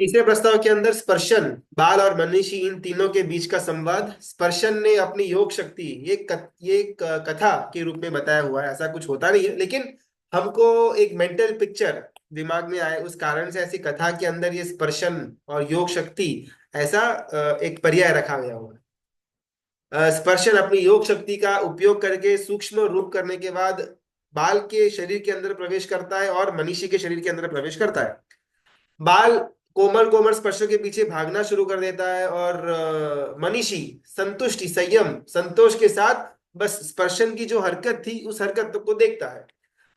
तीसरे प्रस्ताव के अंदर स्पर्शन, बाल और मनीषी, इन तीनों के बीच का संवाद। स्पर्शन ने अपनी योग शक्ति, कथा के रूप में बताया हुआ है। ऐसा कुछ होता नहीं है, लेकिन हमको एक मेंटल पिक्चर दिमाग में आए, उस कारण से ऐसी कथा के अंदर ये स्पर्शन और योग शक्ति ऐसा एक पर्याय रखा गया हुआ है। स्पर्शन अपनी योग शक्ति का उपयोग करके सूक्ष्म रूप करने के बाद बाल के शरीर के अंदर प्रवेश करता है और मनीषी के शरीर के अंदर प्रवेश करता है। बाल कोमल कोमल स्पर्शों के पीछे भागना शुरू कर देता है और मनीषी संतुष्टि, संयम, संतोष के साथ बस स्पर्शन की जो हरकत थी उस हरकत को देखता है।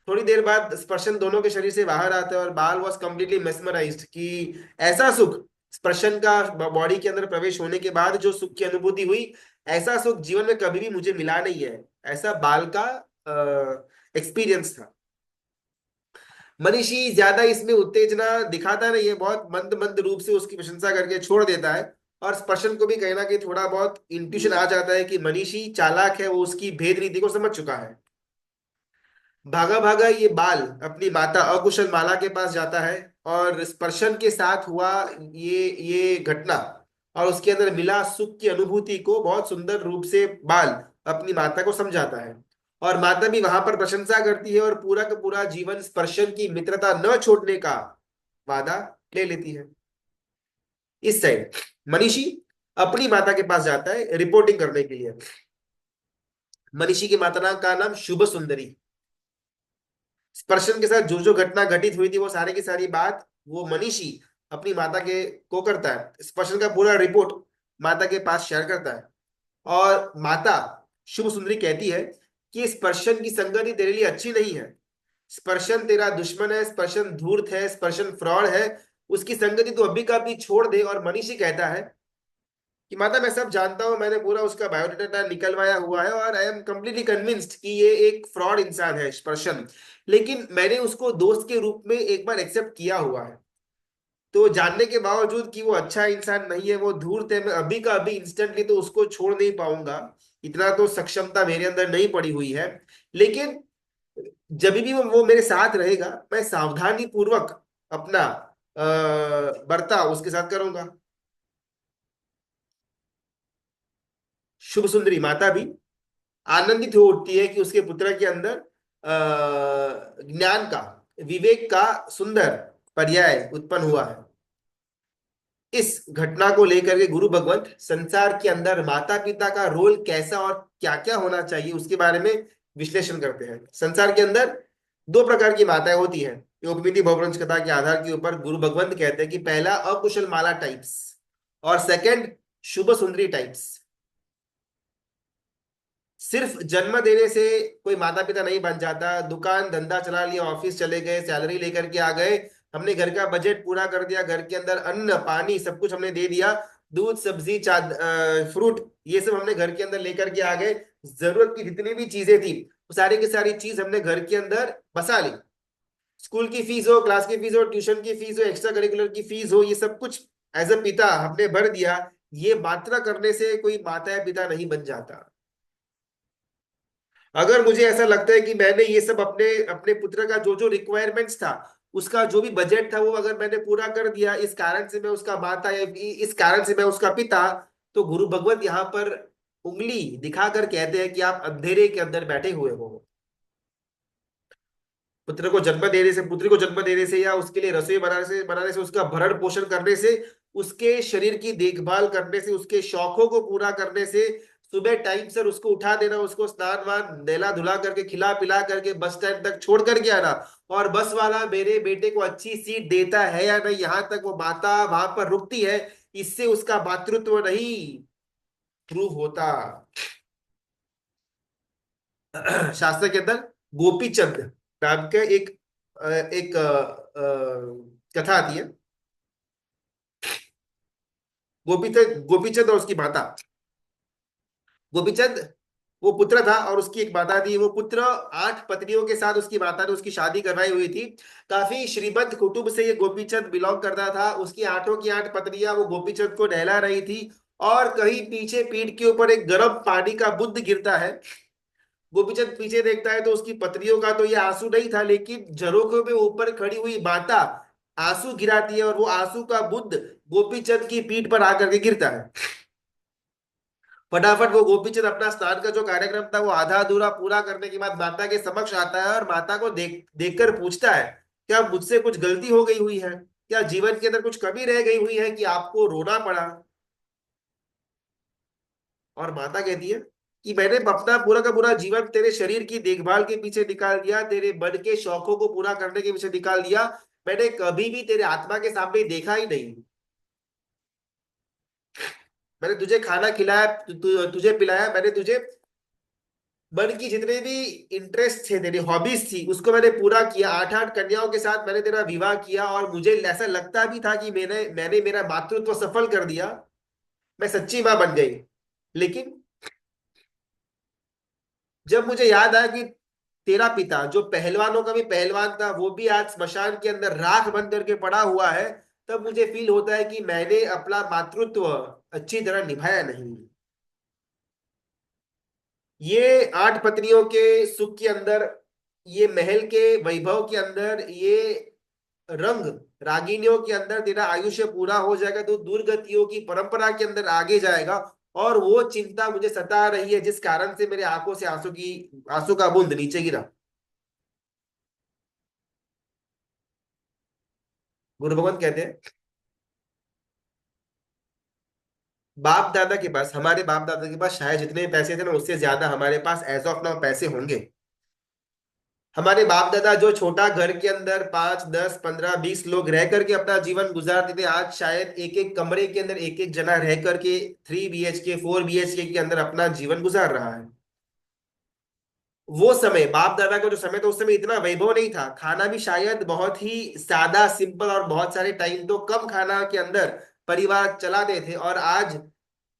थोड़ी देर बाद स्पर्शन दोनों के शरीर से बाहर आता है और बाल वॉज कंप्लीटली मेस्मराइज्ड कि ऐसा सुख, स्पर्शन का बॉडी के अंदर प्रवेश होने के बाद जो सुख की अनुभूति हुई, ऐसा सुख जीवन में कभी भी मुझे मिला नहीं है। ऐसा बाल का एक्सपीरियंस था। मनीषी ज्यादा इसमें उत्तेजना दिखाता नहीं है, बहुत मंद मंद रूप से उसकी प्रशंसा करके छोड़ देता है। और स्पर्शन को भी कहीं ना कहीं थोड़ा बहुत इंट्यूशन आ जाता है कि मनीषी चालाक है, वो उसकी भेद रीति को समझ चुका है। भागा भागा ये बाल अपनी माता अकुशल माला के पास जाता है और स्पर्शन के साथ हुआ ये घटना और उसके अंदर मिला सुख की अनुभूति को बहुत सुंदर रूप से बाल अपनी माता को समझाता है। और माता भी वहां पर प्रशंसा करती है और पूरा का पूरा जीवन स्पर्शन की मित्रता न छोड़ने का वादा ले लेती है। इस साइड मनीषी अपनी माता के पास जाता है रिपोर्टिंग करने के लिए। मनीषी की माता का नाम शुभ सुंदरी। स्पर्शन के साथ जो जो घटना घटित हुई थी वो सारी की सारी बात वो मनीषी अपनी माता के को करता है। स्पर्शन का पूरा रिपोर्ट माता के पास शेयर करता है और माता शुभ सुंदरी कहती है कि स्पर्शन की संगति तेरे लिए अच्छी नहीं है। स्पर्शन तेरा दुश्मन है, स्पर्शन धूर्त है, स्पर्शन फ्रॉड है। उसकी संगति तो अभी का अभी छोड़ दे। और मनीषी कहता है कि माता मैं सब जानता हूं, मैंने पूरा उसका बायोडाटा निकलवाया हुआ है और आई एम कंप्लीटली कन्विंस्ड कि ये एक फ्रॉड इंसान है स्पर्शन, लेकिन मैंने उसको दोस्त के रूप में एक बार एक्सेप्ट किया हुआ है। तो जानने के बावजूद कि वो अच्छा इंसान नहीं है, वो धूर्त है, मैं अभी का अभी इंस्टेंटली तो उसको छोड़ नहीं पाऊंगा। इतना तो सक्षमता मेरे अंदर नहीं पड़ी हुई है। लेकिन जब भी वो मेरे साथ रहेगा मैं सावधानी पूर्वक अपना बर्ताव उसके साथ करूंगा। शुभ सुंदरी माता भी आनंदित हो उठती है कि उसके पुत्र के अंदर ज्ञान का, विवेक का सुंदर पर्याय उत्पन्न हुआ है। इस घटना को लेकर के गुरु भगवंत संसार के अंदर माता पिता का रोल कैसा और क्या क्या होना चाहिए उसके बारे में विश्लेषण करते हैं। संसार के अंदर दो प्रकार की माताएं होती हैं। योगविधि बहुवंश कथा के आधार के ऊपर गुरु भगवंत कहते हैं कि पहला अकुशल माला टाइप्स और सेकंड शुभ सुंदरी टाइप्स। सिर्फ जन्म देने से कोई माता पिता नहीं बन जाता। दुकान धंधा चला लिया, ऑफिस चले गए, सैलरी लेकर के आ गए, हमने घर का बजट पूरा कर दिया, घर के अंदर अन्न पानी सब कुछ हमने दे दिया, दूध सब्जी फ्रूट ये सब हमने घर के अंदर लेकर के आ गए। जरूरत की जितनी भी चीजें थी वो सारी की सारी चीज हमने घर के अंदर बसा ली। स्कूल की फीस हो, क्लास की फीस हो, ट्यूशन की फीस हो, एक्स्ट्रा करिकुलर की फीस हो, ये सब कुछ एज अ पिता हमने भर दिया। ये मात्रा करने से कोई माता या पिता नहीं बन जाता। अगर मुझे ऐसा लगता है कि मैंने ये सब अपने अपने पुत्र का जो जो रिक्वायरमेंट्स था, उसका जो भी बजट था, वो अगर मैंने पूरा कर दिया, इस कारण से मैं उसका माता या इस कारण से मैं उसका पिता, तो गुरु भगवत यहाँ पर उंगली दिखाकर कहते हैं कि आप अंधेरे के अंदर बैठे हुए हो। पुत्र को जन्म देने से, पुत्री को जन्म देने से या उसके लिए रसोई बनाने से, उसका भरण पोषण करने से, उसके शरीर की देखभाल करने से, उसके शौकों को पूरा करने से, सुबह टाइम से उसको उठा देना, उसको स्नान वान नहला धुला करके खिला पिला करके बस स्टैंड तक छोड़ करके आना, और बस वाला मेरे बेटे को अच्छी सीट देता है या नहीं, यहां तक वो माता वहां पर रुकती है, इससे उसका मातृत्व नहीं प्रूव होता। शास्त्र के अंदर गोपीचंद नाम का एक कथा आती है। गोपीचंद और उसकी माता। गोपीचंद वो पुत्र था और उसकी एक माता थी। वो पुत्र 8 पत्नियों के साथ उसकी माता ने उसकी शादी करवाई हुई थी। काफी श्रीमंत कुटुंब से ये गोपीचंद बिलोंग करता था। उसकी 8 की 8 पत्नियां वो गोपीचंद को नहला रही थी और कहीं पीछे पीठ के ऊपर एक गर्म पानी का बूंद गिरता है। गोपीचंद पीछे देखता है तो उसकी पत्नियों का तो ये आंसू नहीं था, लेकिन झरोखे में ऊपर खड़ी हुई माता आंसू गिराती है और वो आंसू का बूंद गोपीचंद की पीठ पर आकर के गिरता है। फटाफट वो गोपीचंद अपना स्नान का जो कार्यक्रम था वो आधा अधूरा पूरा करने के बाद माता के समक्ष आता है और माता को देखकर पूछता है, क्या मुझसे कुछ गलती हो गई हुई है? क्या जीवन के अंदर कुछ कमी रह गई हुई है कि आपको रोना पड़ा? और माता कहती है कि मैंने अपना पूरा का पूरा जीवन तेरे शरीर की देखभाल के पीछे निकाल दिया, तेरे मन के शौकों को पूरा करने के पीछे निकाल दिया। मैंने कभी भी तेरे आत्मा के सामने देखा ही नहीं। मैंने तुझे खाना खिलाया, तुझे पिलाया, मैंने तुझे मन की जितने भी इंटरेस्ट थे, तेरी हॉबीज थी, उसको मैंने पूरा किया। 8 8 कन्याओं के साथ मैंने तेरा विवाह किया और मुझे ऐसा लगता भी था कि मैंने मैंने मेरा मातृत्व सफल कर दिया, मैं सच्ची मां बन गई। लेकिन जब मुझे याद आया कि तेरा पिता जो पहलवानों का भी पहलवान था वो भी आज स्मशान के अंदर राख बन करके पड़ा हुआ है, तब मुझे फील होता है कि मैंने अपना मातृत्व अच्छी तरह निभाया नहीं। ये 8 पत्नियों के सुख के अंदर, ये महल के वैभव के अंदर, ये रंग रागिनियों के अंदर तेरा आयुष्य पूरा हो जाएगा तो दुर्गतियों की परंपरा के अंदर आगे जाएगा। और वो चिंता मुझे सता रही है जिस कारण से मेरे आंखों से आंसू का बूंद नीचे गिरा। गुरु भगवंत कहते हैं, बाप दादा के पास, हमारे बाप दादा के पास शायद जितने पैसे थे ना उससे ज्यादा हमारे पास एज ऑफ नाउ पैसे होंगे। हमारे बाप दादा जो छोटा घर के अंदर 5 10 15 20 लोग रह करके अपना जीवन गुजारते थे, आज शायद एक एक कमरे के अंदर एक एक जना रह करके 3 BHK 4 BHK के अंदर अपना जीवन गुजार रहा है। वो समय बाप दादा का जो समय था उस समय इतना वैभव नहीं था, खाना भी शायद बहुत ही सादा सिंपल और बहुत सारे टाइम तो कम खाना के अंदर परिवार चलाते थे। और आज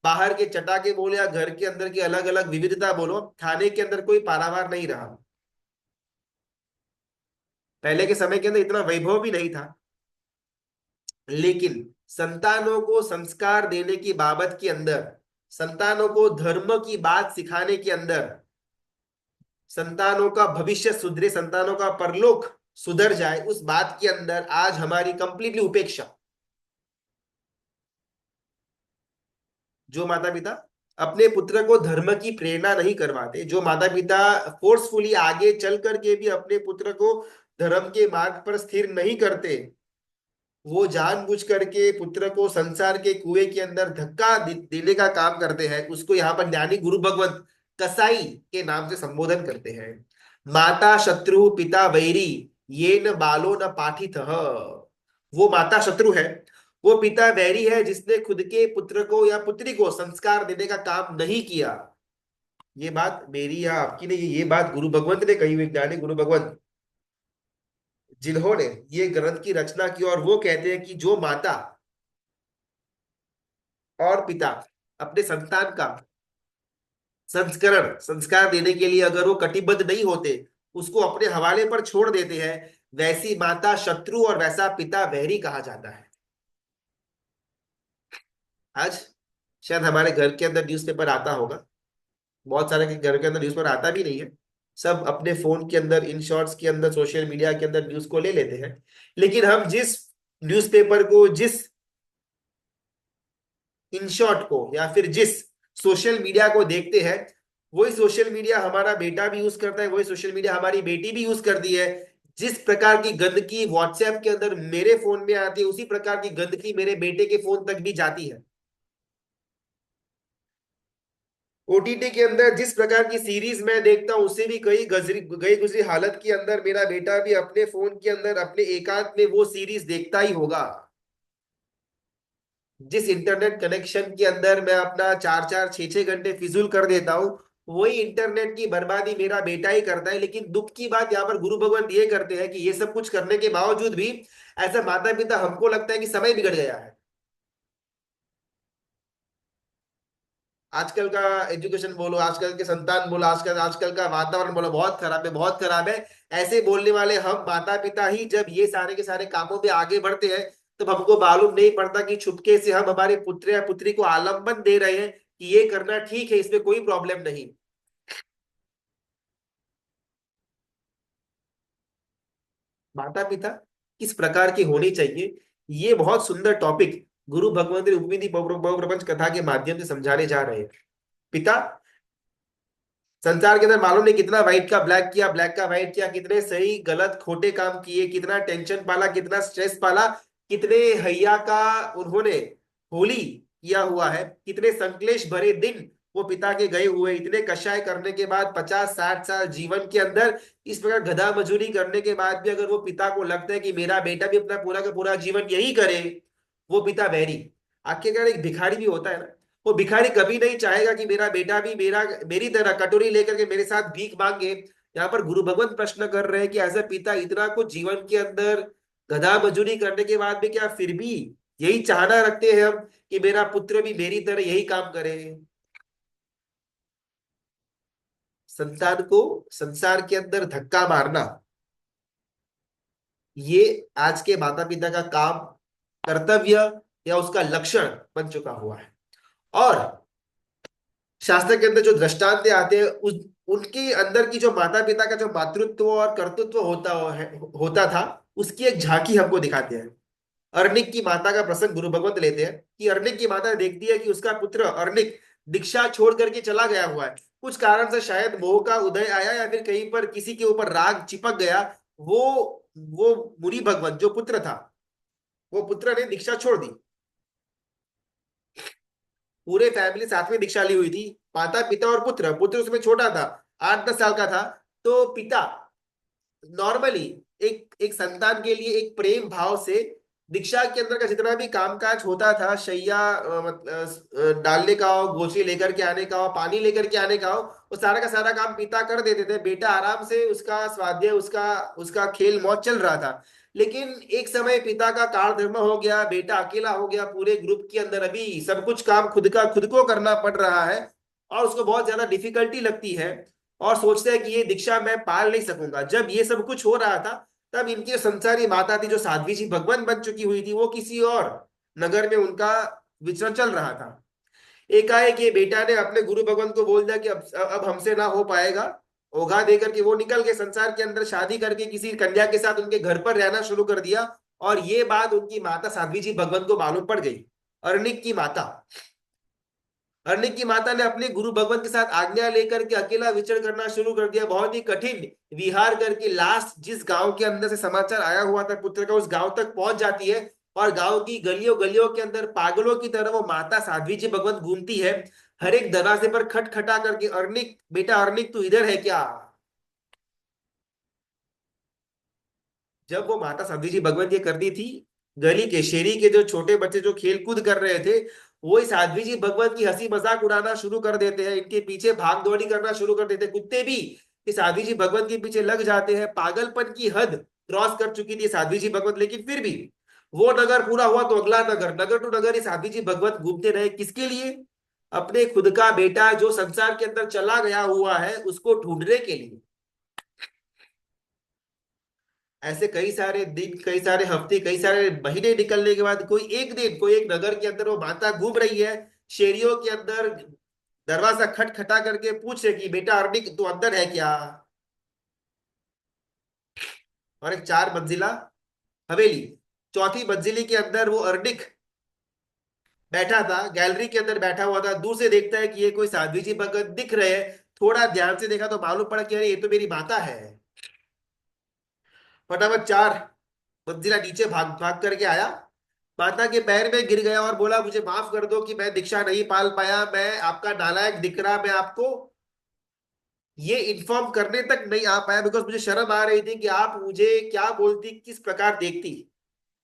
बाहर के चटाके बोलो या घर के अंदर की अलग अलग विविधता बोलो, खाने के अंदर कोई पारावार नहीं रहा। पहले के समय के अंदर इतना वैभव भी नहीं था। लेकिन संतानों को संस्कार देने की बाबत के अंदर, संतानों को धर्म की बात सिखाने के अंदर, संतानों का भविष्य सुधरे, संतानों का परलोक सुधर जाए, उस बात के अंदर आज हमारी कंप्लीटली उपेक्षा। जो माता पिता अपने पुत्र को धर्म की प्रेरणा नहीं करवाते, जो माता पिता फोर्सफुली आगे चल करके भी अपने पुत्र को धर्म के मार्ग पर स्थिर नहीं करते, वो जानबूझ करके पुत्र को संसार के कुएं के अंदर धक्का देने का काम करते हैं, उसको यहाँ पर ज्ञानी गुरु भगवत कसाई के नाम से संबोधन करते हैं। माता शत्रु पिता वैरी, ये न बालो न पाठित। वो माता शत्रु है, वो पिता वैरी है जिसने खुद के पुत्र को या पुत्री को संस्कार देने का काम नहीं किया। ये बात मेरी या आपकी नहीं, ये बात गुरु भगवंत ने कही, विज्ञानी गुरु भगवंत जिन्होंने ये ग्रंथ की रचना की। और वो कहते हैं कि जो माता और पिता अपने संतान का संस्करण संस्कार देने के लिए अगर वो कटिबद्ध नहीं होते, उसको अपने हवाले पर छोड़ देते हैं, वैसी माता शत्रु और वैसा पिता वैरी कहा जाता है। आज शायद हमारे घर के अंदर न्यूज़पेपर आता होगा, बहुत सारे के घर के अंदर न्यूज़पेपर आता भी नहीं है, सब अपने फोन के अंदर इन शॉर्ट्स के अंदर सोशल मीडिया के अंदर न्यूज को ले लेते हैं। लेकिन हम जिस न्यूज़पेपर को, जिस इन शॉर्ट को या फिर जिस सोशल मीडिया को देखते हैं, वही सोशल मीडिया हमारा बेटा भी यूज करता है, वही सोशल मीडिया हमारी बेटी भी यूज करती है। जिस प्रकार की गंदगी व्हाट्सएप के अंदर मेरे फोन में आती है, उसी प्रकार की गंदगी मेरे बेटे के फोन तक भी जाती है। ओटीटी के अंदर जिस प्रकार की सीरीज मैं देखता हूं, उससे भी कई गई गुजरी हालत के अंदर मेरा बेटा भी अपने फोन के अंदर अपने एकांत में वो सीरीज देखता ही होगा। जिस इंटरनेट कनेक्शन के अंदर मैं अपना 4 4 6 6 घंटे फिजूल कर देता हूँ, वही इंटरनेट की बर्बादी मेरा बेटा ही करता है। लेकिन दुख की बात यहाँ पर गुरु भगवंत ये करते हैं कि ये सब कुछ करने के बावजूद भी ऐसा माता पिता हमको लगता है कि समय बिगड़ गया है। आजकल का एजुकेशन बोलो, आजकल के संतान बोलो, आजकल आजकल का वातावरण बोलो, बहुत खराब है, बहुत खराब है। ऐसे बोलने वाले हम माता पिता ही जब ये सारे के सारे कामों में आगे बढ़ते हैं, तब हमको मालूम नहीं पड़ता कि छुपके से हम हमारे पुत्र या पुत्री को आलम्बन दे रहे हैं कि ये करना ठीक है, इसमें कोई प्रॉब्लम नहीं। माता पिता किस प्रकार की होनी चाहिए, ये बहुत सुंदर टॉपिक गुरु भगवंत रुक्मिणी बहुप्रपंच कथा के माध्यम से समझाने जा रहे हैं। पिता संसार के अंदर मालूम नहीं कितना व्हाइट का ब्लैक किया, ब्लैक का व्हाइट किया, कितने सही गलत खोटे काम किए, कितना टेंशन पाला, कितना स्ट्रेस पाला, कितने हैया का उन्होंने होली किया हुआ है, कितने संकलेश भरे दिन वो पिता के गए हुए, इतने कषाय करने के बाद 50-60 साल जीवन के अंदर इस प्रकार गधा मजूरी करने के बाद भी अगर वो पिता को लगता है कि मेरा बेटा भी अपना पूरा का पूरा जीवन यही करे, वो पिता वैरी। आखिरकार एक भिखारी भी होता है ना, वो भिखारी कभी नहीं चाहेगा कि मेरा बेटा भी मेरी तरह कटोरी लेकर के मेरे साथ भीख मांगे। यहाँ पर गुरु भगवंत प्रश्न कर रहे हैं कि एज अ पिता इतना कुछ जीवन के अंदर गधा मजूरी करने के बाद भी क्या फिर भी यही चाहना रखते हैं हम कि मेरा पुत्र भी मेरी तरह यही काम करे। संतान को संसार के अंदर धक्का मारना, ये आज के माता पिता का काम, कर्तव्य या उसका लक्षण बन चुका हुआ है। और शास्त्र के अंदर जो दृष्टांत आते हैं उस उनके अंदर की जो माता पिता का जो मातृत्व और कर्तृत्व होता था, उसकी एक झांकी हमको दिखाते हैं। अर्निक की माता का प्रसंग गुरु भगवंत लेते हैं कि अर्निक की माता देखती है कि उसका पुत्र अर्निक दीक्षा छोड़ करके चला गया हुआ है। कुछ कारण से शायद मोह का उदय आया या फिर कहीं पर किसी के ऊपर राग चिपक गया। वो वो मुनि भगवंत जो पुत्र था, वो पुत्र ने दीक्षा छोड़ दी। पूरे फैमिली साथ में दीक्षा ली हुई थी, माता पिता और पुत्र, पुत्र उसमें छोटा था, 8-10 साल का था। तो पिता नॉर्मली एक एक संतान के लिए एक प्रेम भाव से दीक्षा के अंदर का जितना भी कामकाज होता था, शैया डालने का हो, गोची लेकर के आने का हो, पानी लेकर के आने का हो, वो सारा का सारा काम पिता कर देते थे। बेटा आराम से उसका स्वाध्याय, उसका उसका खेल मौज चल रहा था। लेकिन एक समय पिता का काल धर्म हो गया, बेटा अकेला हो गया पूरे ग्रुप के अंदर, अभी सब कुछ काम खुद को करना पड़ रहा है और उसको बहुत ज्यादा डिफिकल्टी लगती है और सोचते हैं कि ये दीक्षा मैं पाल नहीं सकूंगा। जब ये सब कुछ हो रहा था, तब इनकी संसारी माता थी जो साध्वी जी भगवान बन चुकी हुई थी, वो किसी और नगर में उनका विचरण चल रहा था। एकाएक ये बेटा ने अपने गुरु भगवान को बोल दिया कि अब हमसे ना हो पाएगा। ओघा देकर के वो निकल गए संसार के अंदर, शादी करके किसी कन्या के साथ उनके घर पर रहना शुरू कर दिया। और ये बात उनकी माता साध्वी जी भगवान को मालूम पड़ गई। अर्निक की माता, अर्निक की माता ने अपने गुरु भगवत के साथ आज्ञा लेकर के अकेला विचरण करना शुरू कर दिया। बहुत ही कठिन विहार करके लास्ट जिस गांव के अंदर से समाचार आया हुआ था पुत्र का, उस गांव तक पहुंच जाती है। और गांव की गलियों गलियों के अंदर पागलों की तरह वो माता साध्वी जी भगवत घूमती है, हर एक दरवाजे पर खटखटा करके, अर्निक बेटा अर्निक तू इधर है क्या। जब वो माता साध्वी जी भगवत ये करती थी, गली के शेरी के जो छोटे बच्चे जो खेल कूद कर रहे थे, वो इस साध्वी जी भगवत की हंसी मजाक उड़ाना शुरू कर देते हैं, इनके पीछे भाग दौड़ी करना शुरू कर देते हैं। कुत्ते भी इस साध्वी जी भगवत के पीछे लग जाते हैं। पागलपन की हद क्रॉस कर चुकी थी साध्वी जी भगवत, लेकिन फिर भी वो नगर पूरा हुआ तो अगला नगर, नगर टू नगर, इस साध्वी जी भगवत घूमते रहे। किसके लिए? अपने खुद का बेटा जो संसार के अंदर चला गया हुआ है उसको ढूंढने के लिए। ऐसे कई सारे दिन, कई सारे हफ्ते, कई सारे महीने निकलने के बाद कोई एक दिन, कोई एक नगर के अंदर वो माता घूम रही है, शेरियों के अंदर दरवाजा खटखटा करके पूछे कि बेटा अर्निक तू अंदर है क्या। और एक 4 मंजिला हवेली, चौथी मंजिली के अंदर वो अर्निक बैठा था, गैलरी के अंदर बैठा हुआ था। दूर से देखता है कि ये कोई साध्वी जी भगत दिख रहे हैं। थोड़ा ध्यान से देखा तो मालूम पड़ा कि अरे ये तो मेरी माता है। फटाफट 4 मंजिला नीचे भाग भाग करके आया, माता के पैर में गिर गया और बोला मुझे माफ कर दो कि मैं दीक्षा नहीं पाल पाया, मैं आपका नालायक दिख रहा, मैं आपको ये इन्फॉर्म करने तक नहीं आ पाया, बिकॉज मुझे शर्म आ रही थी कि आप मुझे क्या बोलती, किस प्रकार देखती।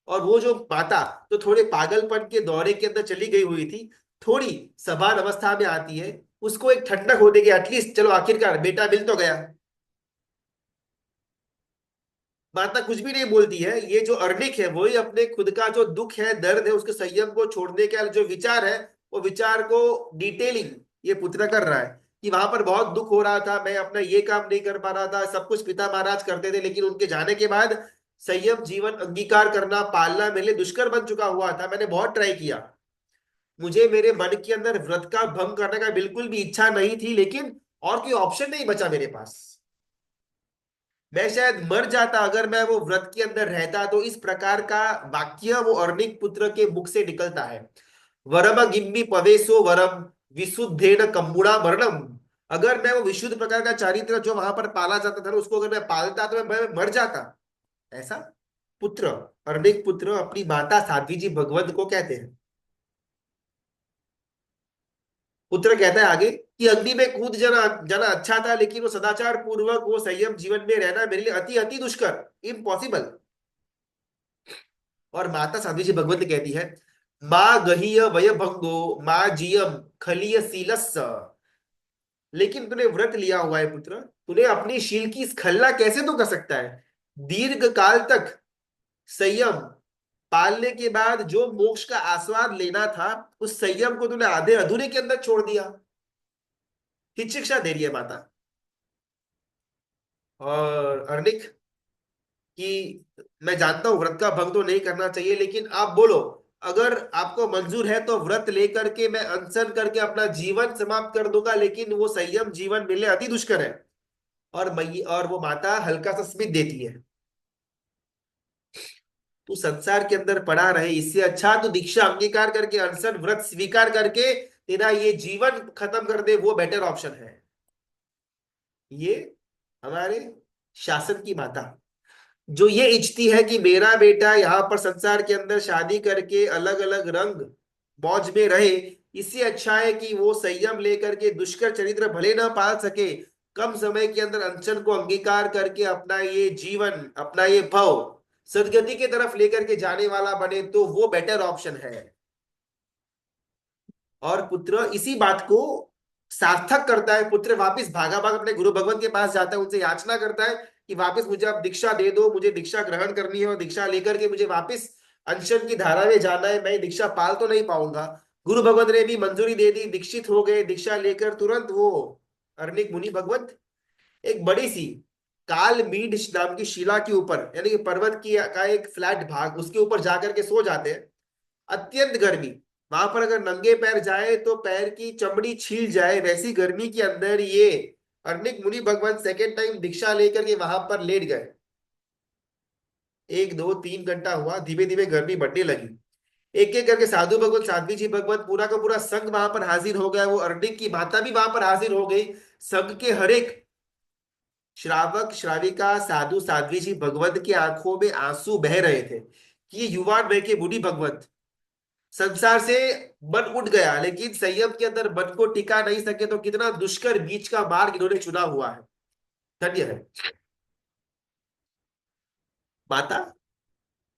और वो जो माता तो थोड़े पागलपन के दौरे के अंदर चली गई हुई थी, थोड़ी सभान अवस्था में आती है, उसको एक ठंडक होती है कि एटलीस्ट चलो आखिरकार बेटा मिल तो गया। माता कुछ भी नहीं बोलती है। ये जो अर्निक है वही अपने खुद का जो दुख है, दर्द है, उसके संयम को छोड़ने का जो विचार है, वो विचार को डिटेलिंग ये पुत्र कर रहा है कि वहां पर बहुत दुख हो रहा था, मैं अपना ये काम नहीं कर पा रहा था, सब कुछ पिता महाराज करते थे, लेकिन उनके जाने के बाद संयम जीवन अंगीकार करना पालना मेरे लिए दुष्कर बन चुका हुआ था। मैंने बहुत ट्राई किया, मुझे मेरे मन के अंदर व्रत का भंग करने का बिल्कुल भी इच्छा नहीं थी, लेकिन और कोई ऑप्शन नहीं बचा मेरे पास। मैं शायद मर जाता अगर मैं वो व्रत के अंदर रहता। तो इस प्रकार का वाक्य वो अर्णिक पुत्र के मुख से निकलता है। वरम गिम्बी पवेशो वरम विशुद्धेन कम्बुणा वर्णम। अगर मैं वो विशुद्ध प्रकार का चारित्र जो वहां पर पाला जाता था ना, उसको अगर मैं पालता तो मैं मर जाता। ऐसा पुत्र, अर्णिक पुत्र अपनी माता साध्वी जी भगवत को कहते हैं। पुत्र कहता है आगे कि अग्नि में कूद जाना जाना अच्छा था, लेकिन वो सदाचार पूर्वक वो संयम जीवन में रहना मेरे लिए अति अति दुष्कर, इम्पॉसिबल। और माता साध्वी जी भगवत कहती है, माँ गहीय वय भंगो माँ जियम खलीय सीलस्स। लेकिन तूने व्रत लिया हुआ है पुत्र, तूने अपनी शील की स्खलना कैसे तो कर सकता है। दीर्घ काल तक संयम पालने के बाद जो मोक्ष का आस्वाद लेना था, उस संयम को तूने आधे अधूरे के अंदर छोड़ दिया। हित शिक्षा दे रही है माता। और अर्निक कि मैं जानता हूं व्रत का भंग तो नहीं करना चाहिए, लेकिन आप बोलो, अगर आपको मंजूर है तो व्रत लेकर के मैं अनशन करके अपना जीवन समाप्त कर दूंगा, लेकिन वो संयम जीवन मिलने अति दुष्कर है। और मई और वो माता हल्का सा स्मित देती है, तू संसार के अंदर पड़ा रहे इससे अच्छा तो दीक्षा अंगीकार करके अनशन व्रत स्वीकार करके तेरा ये जीवन खत्म कर दे, वो बेटर ऑप्शन है। ये हमारे शासन की माता जो ये इच्छती है कि मेरा बेटा यहाँ पर संसार के अंदर शादी करके अलग अलग रंग मौज में रहे, इससे अच्छा है कि वो संयम लेकर के दुष्कर चरित्र भले ना पाल सके, कम समय के अंदर अनशन को अंगीकार करके अपना ये जीवन अपना ये भव सदगति के तरफ लेकर के जाने वाला बने, तो वो बेटर ऑप्शन है। और पुत्र इसी बात को सार्थक करता है। पुत्र वापस भागा भाग अपने गुरु भगवत के पास जाता है, उनसे याचना करता है कि वापस मुझे आप दीक्षा दे दो, मुझे दीक्षा ग्रहण करनी है और दीक्षा लेकर के मुझे वापस अनशन की धारा में जाना है, मैं दीक्षा पाल तो नहीं पाऊंगा। गुरु भगवत ने भी मंजूरी दे दी, दीक्षित हो गए। दीक्षा लेकर तुरंत वो अर्निक मुनि भगवत एक बड़ी सी काल मीड नाम की शिला के ऊपर, यानी कि पर्वत की का एक फ्लैट भाग, उसके ऊपर जाकर के सो जाते हैं। अत्यंत गर्मी, वहां पर अगर नंगे पैर जाए तो पैर की चमड़ी छील जाए, वैसी गर्मी के अंदर ये अर्निक मुनि भगवान सेकेंड टाइम दीक्षा लेकर के वहां पर लेट गए। 1 2 3 घंटा हुआ, धीमे धीमे गर्मी बढ़ने लगी। एक एक करके साधु भगवत साध्वी जी भगवत पूरा का पूरा संघ वहां पर हाजिर हो गया, वो अर्निक की माता भी वहां पर हाजिर हो गई। संघ के हर एक श्रावक श्राविका साधु साध्वी जी भगवत की आंखों में आंसू बह रहे थे कि ये युवान वय के मुनि भगवत संसार से मन उठ गया, लेकिन संयम के अंदर मन को टिका नहीं सके, तो कितना दुष्कर बीच का मार्ग इन्होंने चुना हुआ है। धन्य है। माता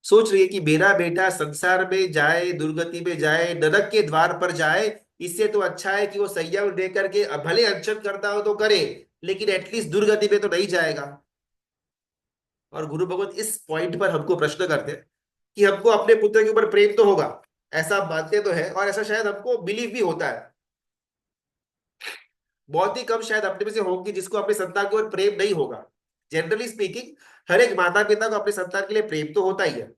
सोच रही है कि मेरा बेटा संसार में जाए, दुर्गति में जाए, नरक के द्वार पर जाए, इससे तो अच्छा है कि वो संयम देकर के भले अनशन करता हो तो करे, लेकिन एटलीस्ट दुर्गति में तो नहीं जाएगा। और गुरु भगवत इस पॉइंट पर हमको प्रश्न करते हैं कि हमको अपने पुत्र के ऊपर प्रेम तो होगा, ऐसा मानते तो है, और ऐसा शायद हमको बिलीव भी होता है। बहुत ही कम शायद अपने में से होंगे जिसको अपने संतान के ऊपर प्रेम नहीं होगा। जनरली स्पीकिंग हर एक माता पिता को अपने संतान के लिए प्रेम तो होता ही है।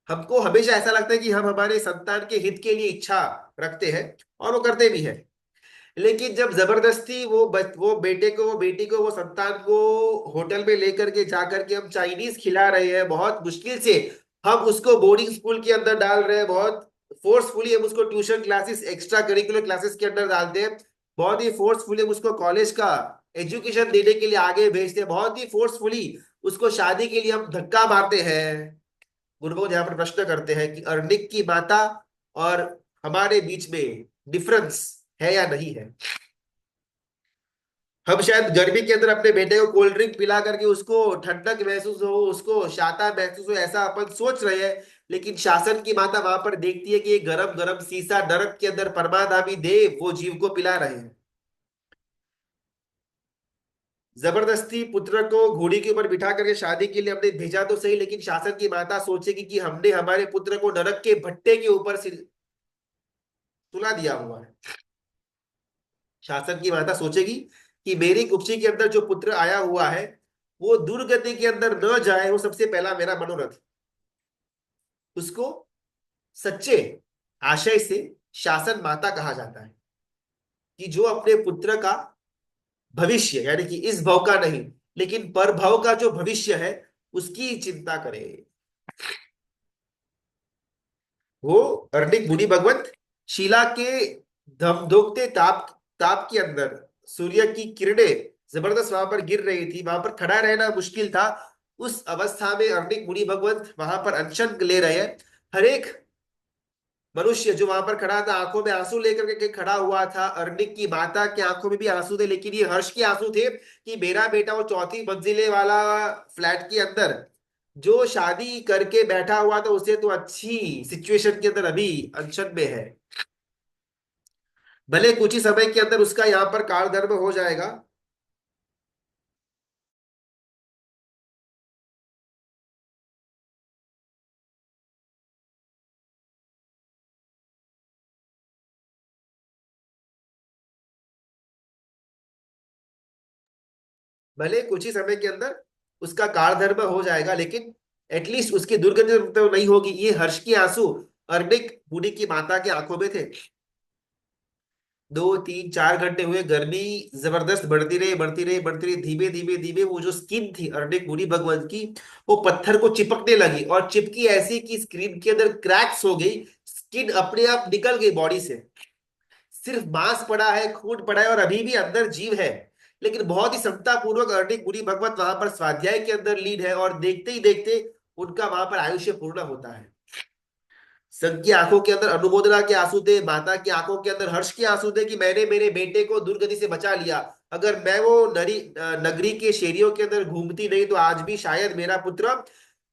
हमको हमेशा ऐसा लगता है कि हम हमारे संतान के हित के लिए इच्छा रखते हैं, और वो करते भी है। लेकिन जब जबरदस्ती वो बेटे को वो बेटी को वो संतान को होटल में लेकर के जाकर के हम चाइनीज खिला रहे हैं, बहुत मुश्किल से हम उसको बोर्डिंग स्कूल के अंदर डाल रहे हैं, बहुत फोर्सफुली हम उसको tuition classes extra curricular classes के अंदर डालते हैं, बहुत ही फोर्सफुली हम उसको कॉलेज का एजुकेशन देने के लिए आगे भेजते हैं, बहुत ही फोर्सफुली उसको शादी के लिए हम धक्का मारते हैं। गुरुदेव यहाँ पर प्रश्न करते हैं कि अर्निक की माता और हमारे बीच में डिफरेंस है या नहीं है। हम शायद गर्मी के अंदर अपने बेटे को कोल्ड ड्रिंक पिला करके उसको ठंडक महसूस हो, उसको शाता महसूस हो, ऐसा अपन सोच रहे हैं, लेकिन शासन की माता वहां पर देखती है कि ये गरम गरम सीसा नरक के अंदर परमाधामी देव वो जीव को पिला रहे हैं। जबरदस्ती पुत्र को घोड़ी के ऊपर बिठा करके शादी के लिए हमने भेजा तो सही, लेकिन शासन की माता सोचेगी कि हमने हमारे पुत्र को नरक के भट्टे के ऊपर सुला दिया हुआ है। शासन की माता सोचेगी कि मेरी कुक्षी के अंदर जो पुत्र आया हुआ है वो दुर्गति के अंदर न जाए, वो सबसे पहला मेरा मनोरथ। उसको सच्चे आशय से शासन माता कहा जाता है कि जो अपने पुत्र का भविष्य, यानी कि इस भव का नहीं, लेकिन परभव का जो भविष्य है उसकी चिंता करे। वो अर्निक बूढ़ी भगवत शिला के धमधोकते ताप ताप के अंदर सूर्य की किरणें जबरदस्त वहां पर गिर रही थी, वहां पर खड़ा रहना मुश्किल था। उस अवस्था में अर्निक बूढ़ी भगवत वहां पर अनशन ले रहे हैं। हर एक मनुष्य जो वहां पर खड़ा था आंखों में आंसू लेकर के खड़ा हुआ था। अर्निक की माता की आंखों में भी आंसू थे, लेकिन ये हर्ष के आंसू थे कि मेरा बेटा वो चौथी मंजिले वाला फ्लैट के अंदर जो शादी करके बैठा हुआ था उसे तो अच्छी सिचुएशन के अंदर अभी अनशन में है। भले कुछ ही समय के अंदर उसका यहाँ पर काल धर्म हो जाएगा। भले कुछ ही समय के अंदर उसका काल धर्म हो जाएगा, लेकिन एटलीस्ट उसकी दुर्गति तो नहीं होगी। ये हर्ष के आंसू अर्निक बूढ़ी की माता की आंखों में थे। 2 3 4 घंटे हुए, गर्मी जबरदस्त बढ़ती रही बढ़ती रही बढ़ती रही। धीमे धीमे धीमे वो जो स्किन थी अर्निक बूढ़ी भगवत की वो पत्थर को चिपकने लगी, और चिपकी ऐसी कि स्क्रीन के अंदर क्रैक्स हो गई। स्किन अपने आप निकल गई बॉडी से, सिर्फ मांस पड़ा है, खून पड़ा है, और अभी भी अंदर जीव है। लेकिन बहुत ही समता पूर्वक अर्निक बूढ़ी भगवत वहां पर स्वाध्याय के अंदर लीन है, और देखते ही देखते उनका वहां पर आयुष्य पूर्ण होता है। संघ की आंखों के अंदर अनुमोदना के आंसू थे, माता की आंखों के अंदर हर्ष के आंसू थे कि मैंने मेरे बेटे को दुर्गति से बचा लिया। अगर मैं वो नगरी के शेरियों के अंदर घूमती नहीं तो आज भी शायद मेरा पुत्र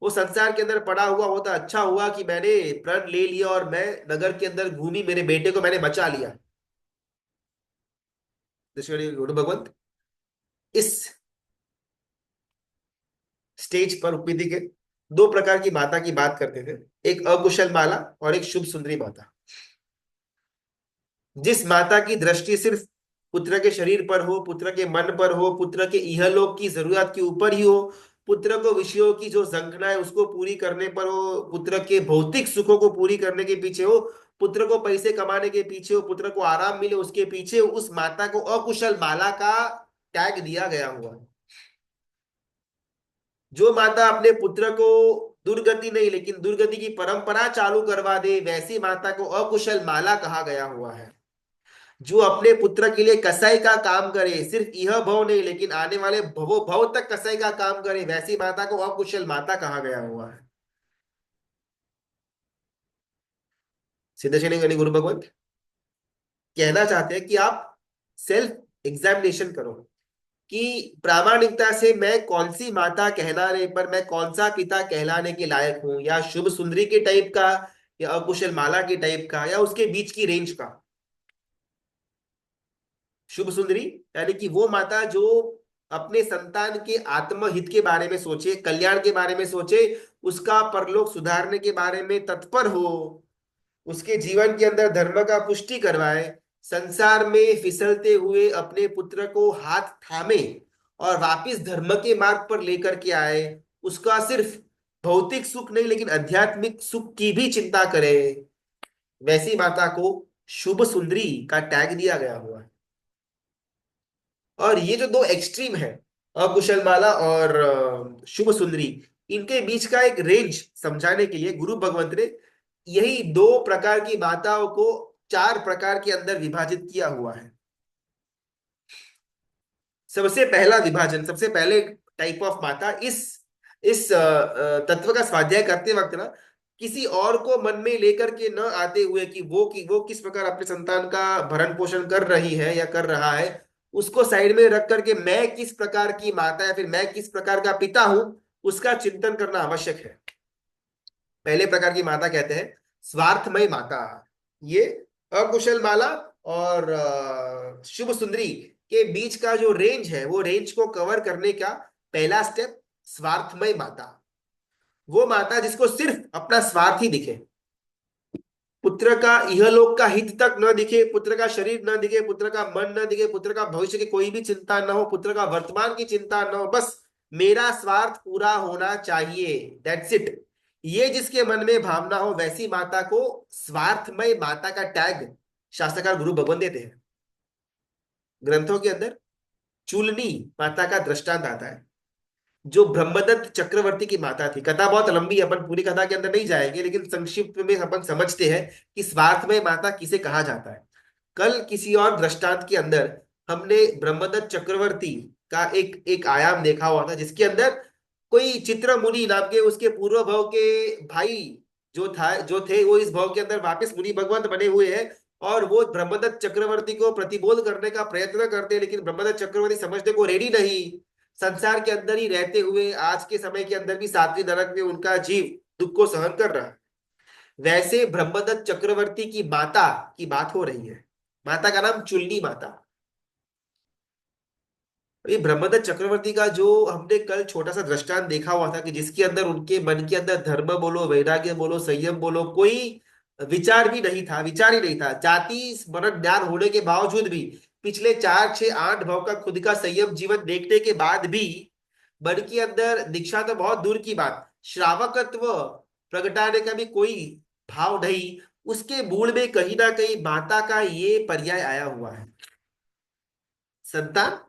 वो संसार के अंदर पड़ा हुआ होता। अच्छा हुआ कि मैंने प्रण ले लिया और मैं नगर के अंदर घूमी, मेरे बेटे को मैंने बचा लिया। भगवंत इस स्टेज पर रुक्मिणी के 2 प्रकार की माता की बात करते थे, एक अकुशल माला और एक शुभ सुंदरी माता। जिस माता की दृष्टि सिर्फ पुत्र के शरीर पर हो, पुत्र के मन पर हो, पुत्र के इहलोक की जरूरत के ऊपर ही हो, पुत्र को विषयों की जो झंखना है उसको पूरी करने पर हो, पुत्र के भौतिक सुखों को पूरी करने के पीछे हो, पुत्र को पैसे कमाने के पीछे हो, पुत्र को आराम मिले उसके पीछे हो, उस माता को अकुशल माला का टैग दिया गया हुआ है। जो माता अपने पुत्र को दुर्गति नहीं लेकिन दुर्गति की परंपरा चालू करवा दे, वैसी माता को अकुशल माला कहा गया हुआ है। जो अपने पुत्र के लिए कसाई का काम करे, सिर्फ यह भव नहीं लेकिन आने वाले भवो भव तक कसाई का काम करे, वैसी माता को अकुशल माता कहा गया हुआ है। सिद्धेश्वरी गणि गुरु भगवत कहना चाहते हैं कि आप सेल्फ एग्जामिनेशन करो कि प्रामाणिकता से मैं कौन सी माता कहलाने पर, मैं कौन सा पिता कहलाने के लायक हूं, या शुभ सुंदरी के टाइप का, या अकुशल माला के टाइप का, या उसके बीच की रेंज का। शुभ सुंदरी यानी कि वो माता जो अपने संतान के आत्महित के बारे में सोचे, कल्याण के बारे में सोचे, उसका परलोक सुधारने के बारे में तत्पर हो, उसके जीवन के अंदर धर्म का पुष्टि करवाए, संसार में फिसलते हुए अपने पुत्र को हाथ थामे और वापिस धर्म के मार्ग पर लेकर के आए। उसका सिर्फ भौतिक सुख नहीं लेकिन आध्यात्मिक सुख की भी चिंता करे, वैसी माता को शुभ सुंदरी का टैग दिया गया हुआ है। और ये जो 2 एक्सट्रीम है, अकुशल माला और शुभ सुंदरी, इनके बीच का एक रेंज समझाने के लिए गुरु भगवंत ने यही 2 प्रकार की माताओं को 4 प्रकार के अंदर विभाजित किया हुआ है। सबसे पहला विभाजन, सबसे पहले टाइप ऑफ माता, इस तत्व का स्वाध्याय करते वक्त ना किसी और को मन में लेकर के न आते हुए कि वो किस प्रकार अपने संतान का भरण पोषण कर रही है या कर रहा है, उसको साइड में रख करके मैं किस प्रकार की माता या फिर मैं किस प्रकार का पिता हूं उसका चिंतन करना आवश्यक है। पहले प्रकार की माता कहते हैं स्वार्थमय माता। ये अकुशल माला और शुभ सुंदरी के बीच का जो रेंज है वो रेंज को कवर करने का पहला स्टेप स्वार्थमय माता। वो माता जिसको सिर्फ अपना स्वार्थ ही दिखे, पुत्र का इहलोक का हित तक न दिखे, पुत्र का शरीर न दिखे, पुत्र का मन न दिखे, पुत्र का भविष्य की कोई भी चिंता न हो, पुत्र का वर्तमान की चिंता न हो, बस मेरा स्वार्थ पूरा होना चाहिए, दैट्स इट। ये जिसके मन में भावना हो वैसी माता को स्वार्थमय माता का टैग शास्त्रकार गुरु भगवान देते हैं। ग्रंथों के अंदर चूलनी माता का दृष्टांत आता है। जो ब्रह्मदत्त चक्रवर्ती की माता थी। कथा बहुत लंबी है, अपन पूरी कथा के अंदर नहीं जाएंगे, लेकिन संक्षिप्त में अपन समझते हैं कि स्वार्थमय माता किसे कहा जाता है। कल किसी और दृष्टांत के अंदर हमने ब्रह्मदत्त चक्रवर्ती का एक एक आयाम देखा हुआ था, जिसके अंदर कोई चित्र मुनि नाम के उसके पूर्व भव के भाई जो थे, वो इस भव के अंदर वापस मुनि भगवंत बने हुए हैं। और वो ब्रह्मदत्त चक्रवर्ती को प्रतिबोध करने का प्रयत्न करते हैं, लेकिन ब्रह्मदत्त चक्रवर्ती समझने को रेडी नहीं। संसार के अंदर ही रहते हुए आज के समय के अंदर भी सातवीं नरक में उनका जीव दुख को सहन कर रहा है। वैसे ब्रह्मदत्त चक्रवर्ती की माता की बात हो रही है। माता का नाम चुल्ली माता। ये ब्रह्मदत्त चक्रवर्ती का जो हमने कल छोटा सा दृष्टांत देखा हुआ था, कि जिसके अंदर उनके मन के अंदर धर्म बोलो, वैराग्य बोलो, संयम बोलो, कोई विचार भी नहीं था, विचार ही नहीं था। जाति स्मरण ज्ञान होने के बावजूद भी, पिछले 4 6 8 भव का खुद का संयम जीवन देखने के बाद भी, मन के अंदर दीक्षा तो बहुत दूर की बात, श्रावकत्व प्रगटाने का भी कोई भाव नहीं। उसके मूल में कहीं ना कहीं माता का ये पर्याय आया हुआ है। संतान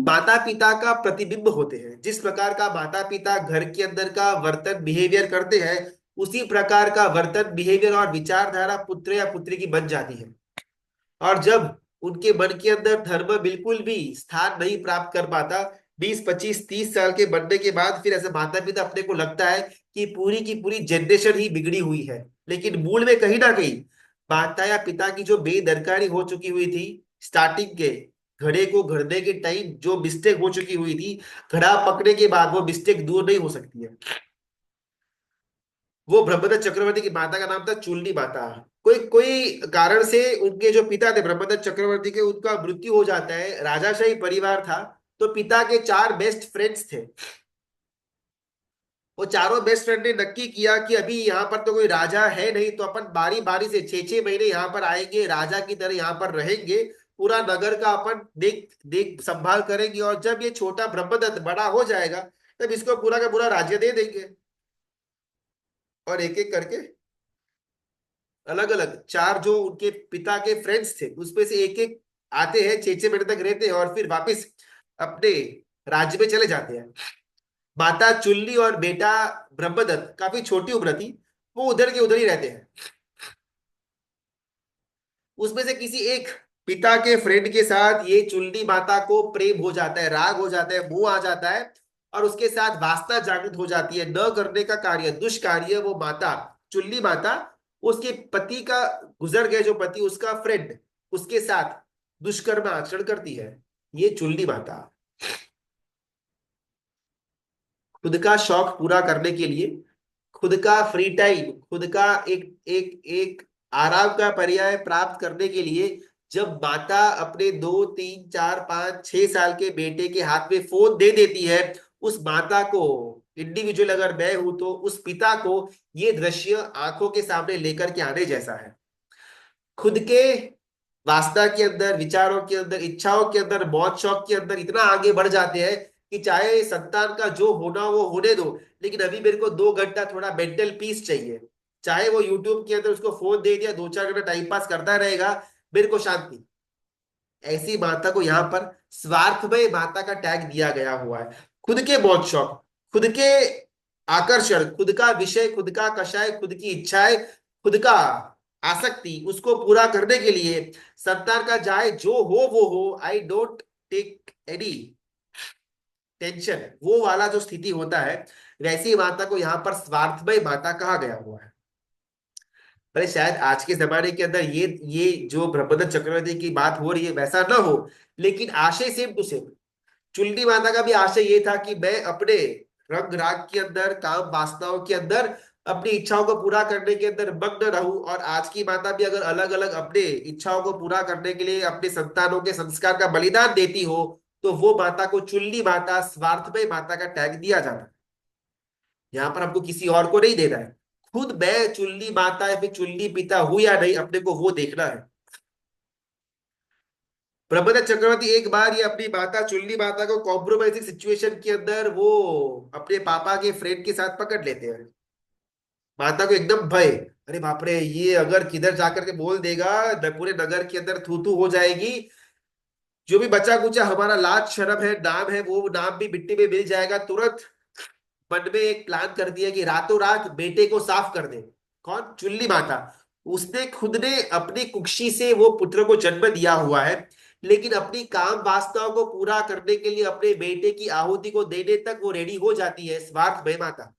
माता पिता का प्रतिबिंब होते हैं। जिस प्रकार का माता पिता घर के अंदर का वर्तन बिहेवियर करते हैं, उसी प्रकार का वर्तन बिहेवियर और विचारधारा पुत्र या पुत्री की बन जाती है। और जब उनके मन के अंदर धर्म बिल्कुल भी स्थान नहीं प्राप्त कर पाता, 20 25 30 साल के बनने के बाद, फिर ऐसे माता पिता अपने को लगता है कि पूरी की पूरी जनरेशन ही बिगड़ी हुई है। लेकिन मूल में कहीं ना कहीं माता या पिता की जो बेदरकारी हो चुकी हुई थी स्टार्टिंग के, घड़े को घड़ने के टाइम जो मिस्टेक हो चुकी हुई थी, घड़ा पकड़ने के बाद वो मिस्टेक दूर नहीं हो सकती है। वो ब्रह्मदत्त चक्रवर्ती की माता का नाम था चूलनी माता। कोई कोई कारण से उनके जो पिता थे ब्रह्मदत्त चक्रवर्ती के, उनका मृत्यु हो जाता है। राजाशाही परिवार था, तो पिता के 4 बेस्ट फ्रेंड्स थे। वो चारों बेस्ट फ्रेंड ने नक्की किया कि अभी यहाँ पर तो कोई राजा है नहीं, तो अपन बारी बारी से 6 6 महीने यहाँ पर आएंगे, राजा की तरह यहाँ पर रहेंगे, पूरा नगर का अपन देख देख संभाल करेंगे, और जब ये छोटा ब्रह्मदत्त बड़ा हो जाएगा, तब इसको पूरा का पूरा राज्य दे देंगे। और एक एक करके अलग अलग 4 जो उनके पिता के फ्रेंड्स थे, उसमें से एक एक आते हैं, 6 6 महीने तक रहते हैं, और फिर वापस अपने राज्य में चले जाते हैं। माता चुल्ली और बेटा ब्रह्मदत्त काफी छोटी उम्र थी, वो उधर के उधर ही रहते हैं। उसमें से किसी एक पिता के फ्रेंड के साथ ये चुल्ली माता को प्रेम हो जाता है, राग हो जाता है, मोह आ जाता है, और उसके साथ वासना जागृत हो जाती है। न करने का कार्य, दुष्कार्य, वो माता चुल्ली माता उसके पति का, गुजर गए जो पति, उसका फ्रेंड, उसके साथ दुष्कर्म आचरण करती है। ये चुल्ली माता खुद का शौक पूरा करने के लिए, खुद का फ्री टाइम, खुद का एक एक एक आराम का पर्याय प्राप्त करने के लिए, जब माता अपने 2 3 4 5 6 साल के बेटे के हाथ में फोन दे देती है, उस माता को, इंडिविजुअल अगर मैं हूं तो उस पिता को, ये दृश्य आंखों के सामने लेकर के आने जैसा है। खुद के वासना के अंदर, विचारों के अंदर, इच्छाओं के अंदर, मौत शौक के अंदर इतना आगे बढ़ जाते हैं कि चाहे संतान का जो होना वो होने दो, लेकिन अभी मेरे को 2 घंटा थोड़ा मेंटल पीस चाहिए। चाहे वो यूट्यूब के अंदर उसको फोन दे दिया, 2 4 घंटा टाइम पास करता रहेगा, मेरे को शांति। ऐसी माता को यहाँ पर स्वार्थमय माता का टैग दिया गया हुआ है। खुद के मौत शौक, खुद के आकर्षण, खुद का विषय, खुद का कषाय, खुद की इच्छाएं, खुद का आसक्ति, उसको पूरा करने के लिए संतान का चाहे जो हो वो हो, I don't take any tension, वो वाला जो स्थिति होता है, वैसी माता को यहाँ पर स्वार्थमय माता कहा गया हुआ है। अरे शायद आज के जमाने के अंदर ये जो ब्रह्मदत्त चक्रवर्ती की बात हो रही है वैसा ना हो, लेकिन आशय सेम टू सेम। चुलनी माता का भी आशय ये था कि मैं अपने रंग राग के अंदर, काम वासनाओं के अंदर, अपनी इच्छाओं को पूरा करने के अंदर मग्न रहूं। और आज की माता भी अगर अलग अलग अपने इच्छाओं को पूरा करने के लिए अपने संतानों के संस्कार का बलिदान देती हो, तो वो माता को चुल्ली माता, स्वार्थमय माता का टैग दिया जाता है। यहाँ पर हमको किसी और को नहीं देना है, खुद मैं चुल्ली माता या फिर चुल्ली पिता हूं या नहीं, अपने को वो देखना है। प्रबंधक चक्रवर्ती एक बार ये अपनी माता चुल्ली माता को कॉम्प्रोमाइजिंग सिचुएशन के अंदर वो अपने पापा के फ्रेंड के साथ पकड़ लेते हैं। माता को एकदम भय, अरे बाप रे, ये अगर किधर जाकर के बोल देगा, पूरे नगर के अंदर थू थू हो जाएगी, जो भी बचा कुचा हमारा लाज शर्म है, नाम है, वो नाम भी मिट्टी में मिल जाएगा तुरंत। मन में एक प्लान कर दिया कि रातों रात बेटे को साफ कर दे। कौन? चुल्ली माता। उसने खुद ने अपनी कुक्षी से वो पुत्र को जन्म दिया हुआ है, लेकिन अपनी काम वासनाओं को पूरा करने के लिए अपने बेटे की आहुति को देने तक वो रेडी हो जाती है, स्वार्थ में माता।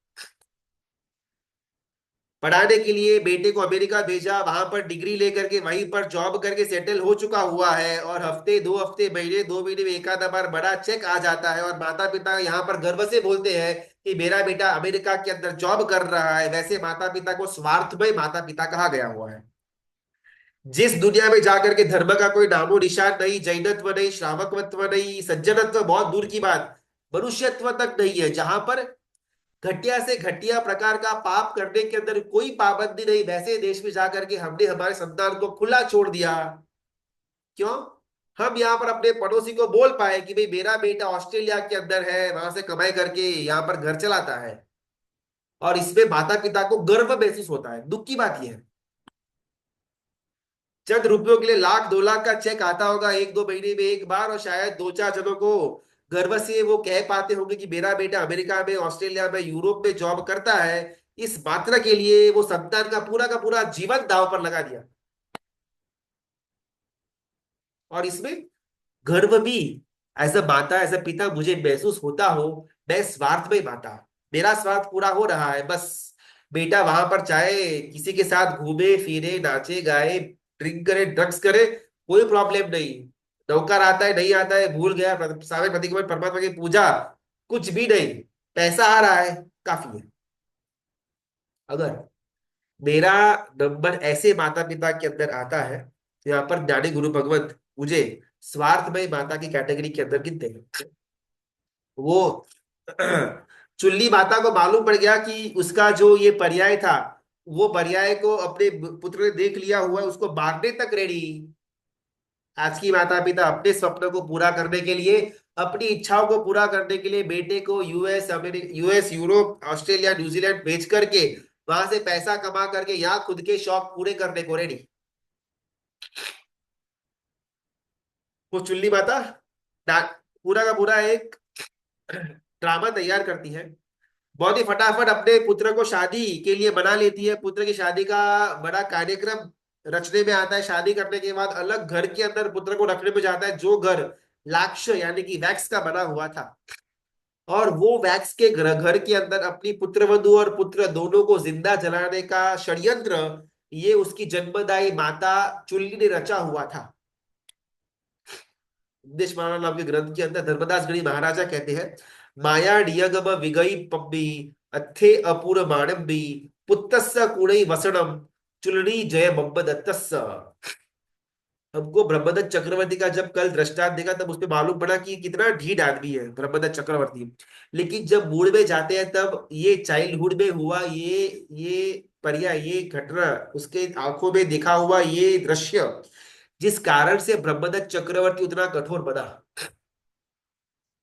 पढ़ाने के लिए बेटे को अमेरिका भेजा, वहां पर डिग्री लेकर के वहीं पर जॉब करके सेटल हो चुका हुआ है, और हफ्ते 2 हफ्ते महीने 2 महीने में एक आधा बार बड़ा चेक आ जाता है, और माता पिता यहाँ पर गर्व से बोलते हैं कि मेरा बेटा अमेरिका के अंदर जॉब कर रहा है। वैसे माता पिता को स्वार्थमय माता पिता कहा गया हुआ है। जिस दुनिया में जाकर के धर्म का कोई नामो निशान नहीं, जैनत्व नहीं, श्रावकत्व नहीं, सज्जनत्व बहुत दूर की बात, मनुष्यत्व तक नहीं है, जहां पर घटिया से घटिया प्रकार का पाप करने के अंदर कोई पाबंदी नहीं, वैसे देश में जाकर के हमने हमारे संतान को खुला छोड़ दिया। क्यों? हम यहाँ पर अपने पड़ोसी को बोल पाए कि भाई मेरा बेटा ऑस्ट्रेलिया के अंदर है, वहां से कमाई करके यहाँ पर घर चलाता है, और इसमें माता पिता को गर्व महसूस होता है। दुख की बात यह है, चंद रुपयों के लिए 1 लाख 2 लाख का चेक आता होगा 1 2 महीने में एक बार, और शायद 2 4 जनों को गर्व से वो कह पाते होंगे कि मेरा बेटा अमेरिका में, ऑस्ट्रेलिया में, यूरोप में जॉब करता है। इस मात्र के लिए वो संतान का पूरा जीवन दांव पर लगा दिया, और इसमें गर्व भी एज अ माता, एज अ पिता मुझे महसूस होता हो। मैं स्वार्थ में माता, मेरा स्वार्थ पूरा हो रहा है, बस बेटा वहां पर चाहे किसी के साथ घूमे फिरे, नाचे गाए, ड्रिंक करे, ड्रग्स करे, कोई प्रॉब्लम नहीं। नौकर आता है नहीं आता है भूल गया, सारे पति के परमात्मा की पूजा, कुछ भी नहीं, पैसा आ रहा है, काफी है। अगर मेरा नंबर ऐसे माता पिता के अंदर आता है, तो यहाँ पर ज्ञानी गुरु भगवत मुझे स्वार्थमय माता की कैटेगरी के अंदर गिनते हैं। वो चुल्ली माता को मालूम पड़ गया कि उसका जो ये पर्याय था, वो पर्याय को अपने पुत्र ने देख लिया हुआ है, उसको मारने तक रेडी। आज की माता पिता अपने स्वप्नों को पूरा करने के लिए, अपनी इच्छाओं को पूरा करने के लिए बेटे को US, America, US, Europe, Australia, New Zealand भेज करके वहां से पैसा कमा करके यहाँ खुद के शौक पूरे करने को रेडी। वो चुल्ली माता पूरा का पूरा एक ड्रामा तैयार करती है, बहुत ही फटाफट अपने पुत्र को शादी के लिए बना लेती है। पुत्र की शादी का बड़ा कार्यक्रम रचने में आता है। शादी करने के बाद अलग घर के अंदर पुत्र को रखने में जाता है, जो घर लाक्ष यानी कि वैक्स का बना हुआ था, और वो वैक्स के घर के अंदर अपनी पुत्र वधू और पुत्र दोनों को जिंदा जलाने का षड्यंत्र ये उसकी जन्मदायी माता चुल्ली ने रचा हुआ था। उपदेश माना नाम के ग्रंथ के अंदर धर्मदास गणी महाराजा कहते हैं, माया डियगम विगई पब्बी अथे अपूर माणब्बी पुत्तस्स कुणई वसनम चुलड़ी जय बब्बदत्तस्स। हमको ब्रह्मदत्त चक्रवर्ती का जब कल दृष्टांत देखा, तब उसपे मालूम पड़ा कि कितना ढीठ आदमी है ब्रह्मदत्त चक्रवर्ती। लेकिन जब मूड में जाते हैं, तब ये चाइल्डहुड में हुआ ये पर्याय, ये घटना, उसके आंखों में देखा हुआ ये दृश्य, जिस कारण से ब्रह्मदत्त चक्रवर्ती उतना कठोर बना।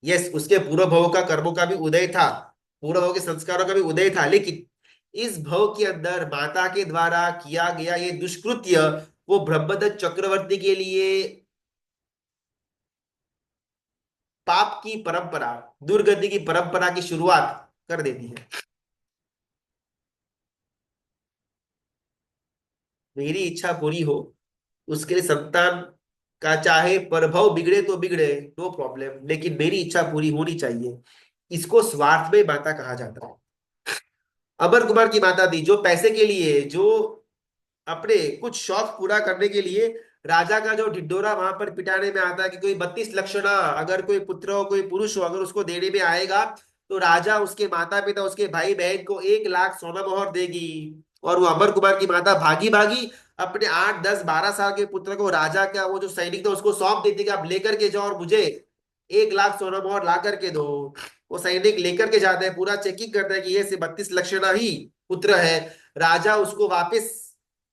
यस, उसके पूर्व भव का कर्मों का भी उदय था, पूर्व भव के संस्कारों का भी उदय था, लेकिन इस भव के अंदर माता के द्वारा किया गया ये दुष्कृत्य, वो ब्रह्मदत्त चक्रवर्ती के लिए पाप की परंपरा, दुर्गति की परंपरा की शुरुआत कर देती है। मेरी इच्छा पूरी हो, उसके लिए संतान का चाहे प्रभव बिगड़े तो बिगड़े, नो प्रॉब्लम, लेकिन मेरी इच्छा पूरी होनी चाहिए। इसको स्वार्थ में माता कहा जाता है। अमर कुमार की माता थी, जो पैसे के लिए, जो अपने कुछ शौक पूरा करने के लिए राजा का जो ढिंढोरा वहां पर पिटाने में आता है कि कोई 32 लक्षणा अगर कोई पुत्र हो, कोई पुरुष हो, अगर उसको देने में आएगा, तो राजा उसके माता पिता, उसके भाई बहन को 1 लाख सोना मोहर देगी। और वो अमर कुमार की माता भागी भागी अपने 8 10 12 साल के पुत्र को राजा का वो जो सैनिक था उसको सौंप देती कि आप लेकर के जाओ और मुझे 1 लाख सोना मोहर ला करके दो। वो सैनिक लेकर के जाते हैं, पूरा चेकिंग करता है कि ये से 32 लक्षणा ही पुत्र है। राजा उसको वापस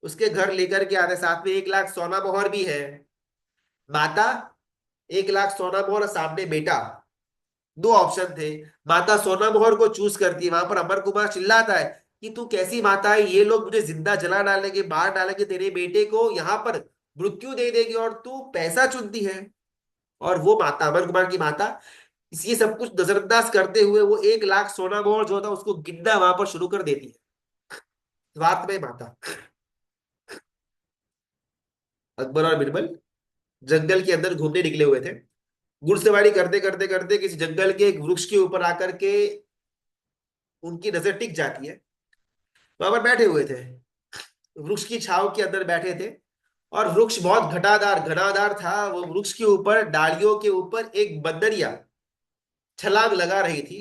उसके घर लेकर के आते, साथ में 1 लाख सोना मोहर भी है। माता 1 लाख सोना मोहर और सामने बेटा, दो ऑप्शन थे। माता सोना मोहर को चूज करती है। वहां पर अमर कुमार चिल्लाता है कि तू कैसी माता है, ये लोग मुझे जिंदा जला डालेंगे, मार डालेंगे, तेरे बेटे को यहाँ पर मृत्यु दे देगी, और तू पैसा चुनती है। और वो माता, अमर कुमार की माता, ये सब कुछ नजरअंदाज करते हुए वो 1 लाख सोना मोहर जो था उसको गिनना वहां पर शुरू कर देती है। रात में माता। अकबर और बिरबल जंगल के अंदर घूमने निकले हुए थे। घुड़सवारी करते करते करते किसी जंगल के एक वृक्ष के ऊपर आकर के उनकी नजर टिक जाती है। वहां पर बैठे हुए थे, वृक्ष की छाव के अंदर बैठे थे। और वृक्ष बहुत घटादार घनादार था। वो वृक्ष के ऊपर डालियों के ऊपर एक बंदरिया छलांग लगा रही थी।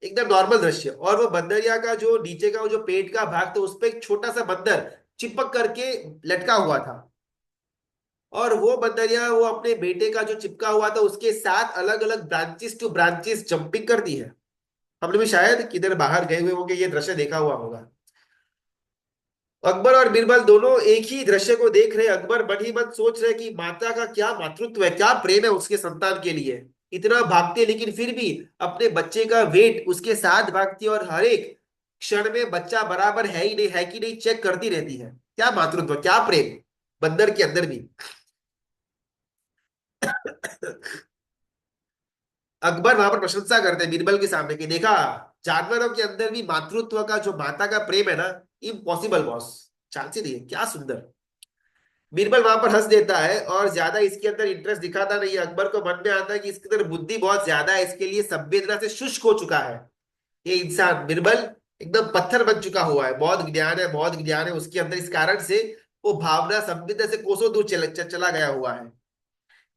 एकदम नॉर्मल दृश्य। और वो बंदरिया का जो नीचे का वो जो पेट का भाग था उस पे एक छोटा सा बंदर चिपक करके लटका हुआ था। और वो बंदरिया वो अपने बेटे का जो चिपका हुआ था उसके साथ अलग अलग ब्रांचेस टू ब्रांचेस जंपिंग कर दी है। हमने भी शायद किधर बाहर गए हुए होंगे, ये दृश्य देखा हुआ होगा। अकबर और बीरबल दोनों एक ही दृश्य को देख रहे। अकबर मन ही मन सोच रहे कि माता का क्या मातृत्व है, क्या प्रेम है उसके संतान के लिए। इतना भागते लेकिन फिर भी अपने बच्चे का वेट उसके साथ भागती है और हर एक क्षण में बच्चा बराबर है ही नहीं है कि नहीं चेक करती रहती है। क्या मातृत्व, क्या प्रेम बंदर के अंदर भी। अकबर वहां पर प्रशंसा करते हैं बीरबल के सामने कि देखा, जानवरों के अंदर भी मातृत्व का जो माता का प्रेम है ना, इम्पॉसिबल बॉस, चांस ही नहीं है। क्या सुंदर। बीरबल वहां पर हंस देता है और ज्यादा इसके अंदर इंटरेस्ट दिखाता नहीं है। अकबर को मन में आता है कि इसके अंदर बुद्धि बहुत ज्यादा है, इसके लिए संवेदना से शुष्क हो चुका है ये इंसान। बीरबल एकदम पत्थर बन चुका हुआ है। बहुत ज्ञान है, बहुत ज्ञान है उसके अंदर, इस कारण से वो भावना संवेदना से कोसों दूर चला गया हुआ है।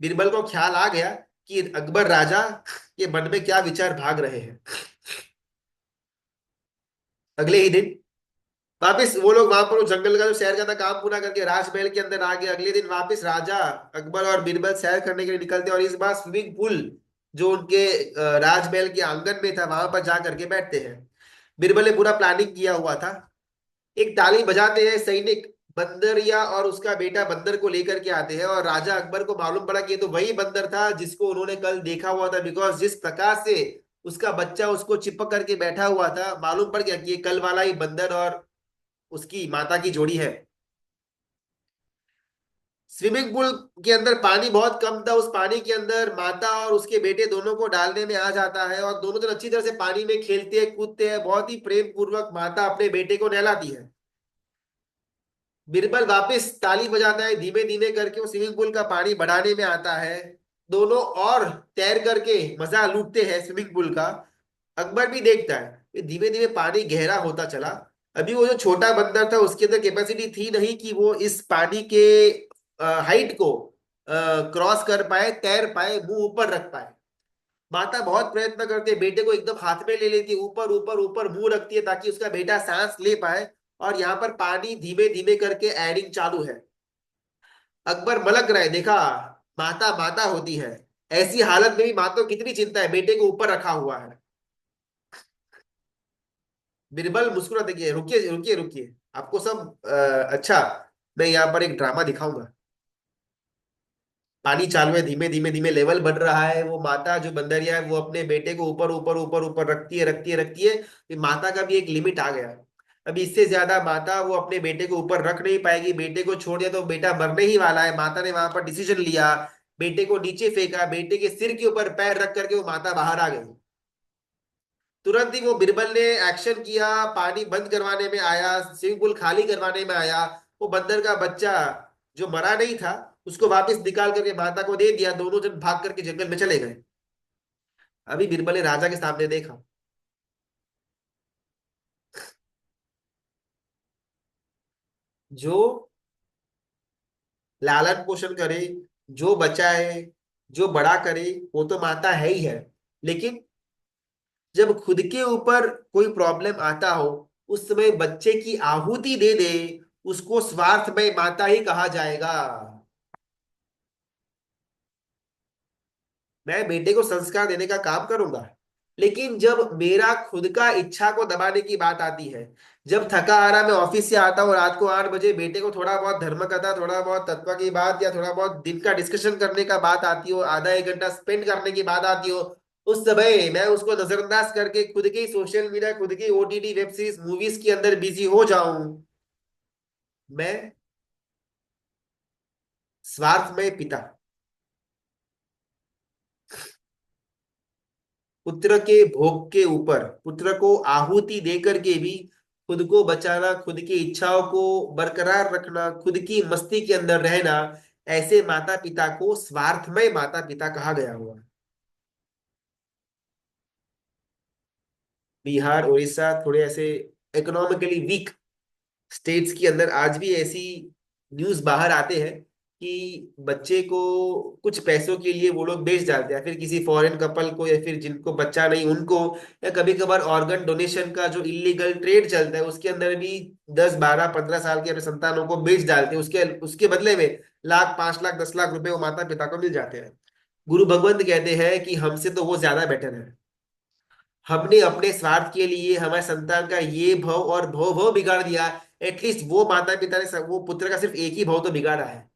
बीरबल को ख्याल आ गया कि अकबर राजा के मन में क्या विचार भाग रहे हैं। अगले ही दिन वापिस वो लोग वहां पर वो जंगल का जो शहर का था काम पूरा करके राजमहल के अंदर आ गए। अगले दिन वापिस राजा अकबर और बीरबल सैर करने के लिए निकलते और इस बार स्विमिंग पूल जो उनके राजमहल के आंगन में था वहां पर जा करके बैठते हैं। बीरबल ने पूरा प्लानिंग किया हुआ था। एक ताली बजाते हैं सैनिक, बंदरिया और उसका बेटा बंदर को लेकर के आते हैं। और राजा अकबर को मालूम पड़ा कि ये तो वही बंदर था जिसको उन्होंने कल देखा हुआ था। बिकॉज जिस प्रकार से उसका बच्चा उसको चिपक करके बैठा हुआ था, मालूम पड़ गया कि ये कल वाला ही बंदर और उसकी माता की जोड़ी है। स्विमिंग पूल के अंदर पानी बहुत कम था। उस पानी के अंदर माता और उसके बेटे दोनों को डालने में आ जाता है और दोनों जन अच्छी तरह से पानी में खेलते हैं कूदते हैं। बहुत ही प्रेम पूर्वक माता अपने बेटे को नहलाती है। बिरबल वापस ताली बजाता है, धीमे धीमे करके वो स्विमिंग पूल का पानी बढ़ाने में आता है। दोनों और तैर करके मजा लूटते हैं स्विमिंग पूल का। अकबर भी देखता है कि धीमे धीमे पानी गहरा होता चला। अभी वो जो छोटा बंदर था उसके अंदर कैपेसिटी थी नहीं कि वो इस पानी के हाइट को क्रॉस कर पाए, तैर पाए, मुंह ऊपर रख पाए। माता बहुत प्रयत्न करती है, बेटे को एकदम हाथ में ले लेती है, ऊपर ऊपर ऊपर मुंह रखती है ताकि उसका बेटा सांस ले पाए। और यहाँ पर पानी धीमे धीमे करके एडिंग चालू है। अकबर मलक रहे, देखा माता माता होती है, ऐसी हालत में भी माँ को कितनी चिंता है, बेटे को ऊपर रखा हुआ है। बिरबल मुस्कुराते कि रुकिए रुकिए रुकिए, आपको सब अच्छा, मैं यहाँ पर एक ड्रामा दिखाऊंगा। पानी चालू है, धीमे धीमे धीमे लेवल बढ़ रहा है। वो माता जो बंदरिया है वो अपने बेटे को ऊपर ऊपर ऊपर ऊपर रखती है रखती है रखती है। फिर माता का भी एक लिमिट आ गया। अभी इससे ज्यादा माता वो अपने बेटे को ऊपर रख नहीं पाएगी। बेटे को छोड़ दिया तो बेटा मरने ही वाला है। माता ने वहां पर डिसीजन लिया, बेटे को नीचे फेंका, बेटे के सिर के ऊपर पैर रख करके वो माता बाहर आ गई। तुरंत ही वो बिरबल ने एक्शन किया, पानी बंद करवाने में आया, स्विमिंग पूल खाली करवाने में आया। वो बंदर का बच्चा जो मरा नहीं था उसको वापस निकाल करके माता को दे दिया। दोनों जन भाग करके जंगल में चले गए। अभी बिरबल ने राजा के सामने देखा, जो लालन पोषण करे, जो बचाए, जो बड़ा करे, वो तो माता है ही है। लेकिन जब खुद के ऊपर कोई प्रॉब्लम आता हो उस समय बच्चे की आहुति दे दे, उसको स्वार्थमय माता ही कहा जाएगा। मैं बेटे को संस्कार देने का काम करूंगा, लेकिन जब मेरा खुद का इच्छा को दबाने की बात आती है, जब थका आ रहा मैं ऑफिस से आता हूँ रात को 8 बजे, बेटे को थोड़ा बहुत धर्म कथा, थोड़ा बहुत तत्व की बात या थोड़ा बहुत दिन का डिस्कशन करने का बात आती हो, आधा एक घंटा स्पेंड करने की बात आती हो, उस समय मैं उसको नजरअंदाज करके खुद के सोशल मीडिया, खुद की ओटीटी वेब सीरीज मूवीज के अंदर बिजी हो जाऊं। मैं स्वार्थमय पिता। पुत्र के भोग के ऊपर पुत्र को आहुति देकर के भी खुद को बचाना, खुद की इच्छाओं को बरकरार रखना, खुद की मस्ती के अंदर रहना, ऐसे माता पिता को स्वार्थमय माता पिता कहा गया हुआ है। बिहार, उड़ीसा थोड़े ऐसे इकोनॉमिकली वीक स्टेट्स के अंदर आज भी ऐसी न्यूज बाहर आते हैं कि बच्चे को कुछ पैसों के लिए वो लोग बेच डालते हैं, फिर किसी फॉरेन कपल को, या फिर जिनको बच्चा नहीं उनको, या कभी कभार ऑर्गन डोनेशन का जो इलीगल ट्रेड चलता है उसके अंदर भी 10 12 15 साल के अपने संतानों को बेच डालते हैं, उसके उसके बदले में लाख 5 लाख 10 लाख रुपए वो माता पिता को मिल जाते हैं। गुरु भगवंत कहते हैं कि हमसे तो वो ज्यादा बेटर है। हमने अपने स्वार्थ के लिए हमारे संतान का ये भव और भव भव बिगाड़ दिया। एटलीस्ट वो माता पिता ने वो पुत्र का सिर्फ एक ही भव तो बिगाड़ा है।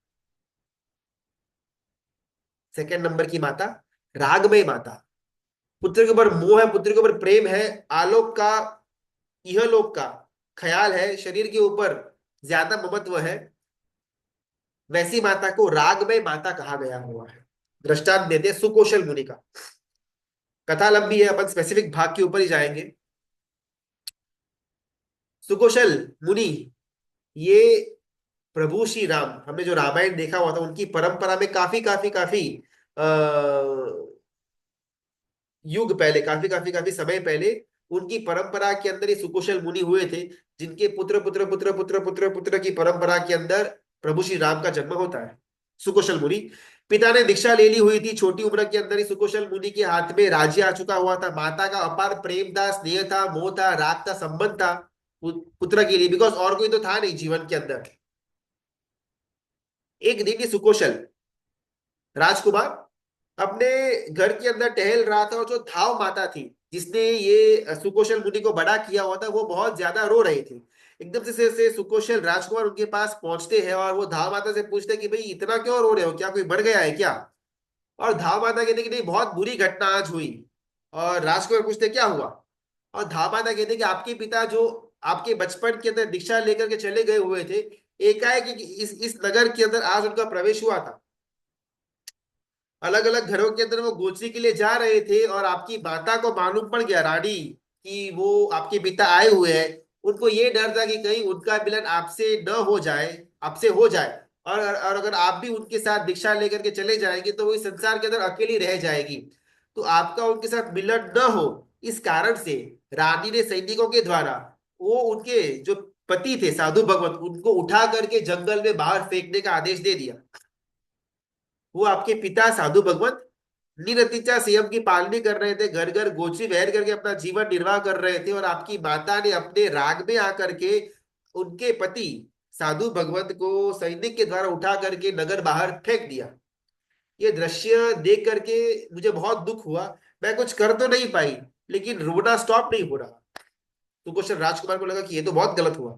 सेकंड नंबर की माता, रागमय माता। पुत्र के ऊपर मोह है, पुत्र के ऊपर प्रेम है, आलोक का, इहलोक का ख्याल है, शरीर के ऊपर ज्यादा ममत्व है, वैसी माता को रागमय माता कहा गया हुआ है। दृष्टांत देते हैं सुकौशल मुनि का। कथा लंबी है, अपन स्पेसिफिक भाग के ऊपर ही जाएंगे। सुकौशल मुनि, ये प्रभु श्री राम, हमने जो रामायण देखा हुआ था उनकी परंपरा में काफी काफी काफी आ, युग पहले, काफी काफी काफी समय पहले उनकी परंपरा के अंदर ये सुकुशल मुनि हुए थे, जिनके पुत्र पुत्र पुत्र पुत्र पुत्र पुत्र की परंपरा के अंदर प्रभु श्री राम का जन्म होता है। सुकुशल मुनि, पिता ने दीक्षा ले ली हुई थी, छोटी उम्र के अंदर ही सुकुशल मुनि के हाथ में राज्य आ चुका हुआ था। माता का अपार प्रेम था, स्नेह था, मोह था, राग था, संबंध था पुत्र के लिए, बिकॉज और कोई तो था नहीं जीवन के अंदर। एक दिन ये सुकौशल राजकुमार अपने घर के अंदर टहल रहा था, और जो धाव माता थी जिसने ये सुकौशल मुनि को बड़ा किया हुआ था वो बहुत ज्यादा रो रही थी। एकदम से सुकौशल राजकुमार उनके पास पहुंचते हैं और वो धाव माता से पूछते हैं कि भाई इतना क्यों रो रहे हो, क्या कोई बढ़ गया है क्या? और धाव माता कहते कि नहीं, बहुत बुरी घटना आज हुई। और राजकुमार पूछते क्या हुआ? और धाव माता कहते कि आपके पिता जो आपके बचपन के अंदर दीक्षा लेकर के चले गए हुए थे, एकाएक इस नगर के अंदर आज उनका प्रवेश हुआ था। अलग अलग घरों के अंदर वो गोचरी के लिए जा रहे थे, और आपकी माता को मालूम पड़ गया, रानी, कि वो आपके पिता आए हुए हैं। उनको ये डर था कि कहीं उनका मिलन आपसे न हो जाए, आपसे हो जाए, और अगर आप भी उनके साथ दीक्षा लेकर के चले जाएंगे तो वो इस संसार के अंदर अकेली रह जाएगी, तो आपका उनके साथ मिलन न हो, इस कारण से रानी ने सैनिकों के द्वारा वो उनके जो पति थे साधु भगवत, उनको उठा करके जंगल में बाहर फेंकने का आदेश दे दिया। वो आपके पिता साधु भगवत निरतिचा संयम की पालनी कर रहे थे, घर घर गोची बहन करके अपना जीवन निर्वाह कर रहे थे, और आपकी माता ने अपने राग में आकर के उनके पति साधु भगवत को सैनिक के द्वारा उठा करके नगर बाहर फेंक दिया। ये दृश्य देख करके मुझे बहुत दुख हुआ। मैं कुछ कर तो नहीं पाई, लेकिन रोना स्टॉप नहीं हो रहा। तो क्वेश्चन राजकुमार को लगा कि ये तो बहुत गलत हुआ।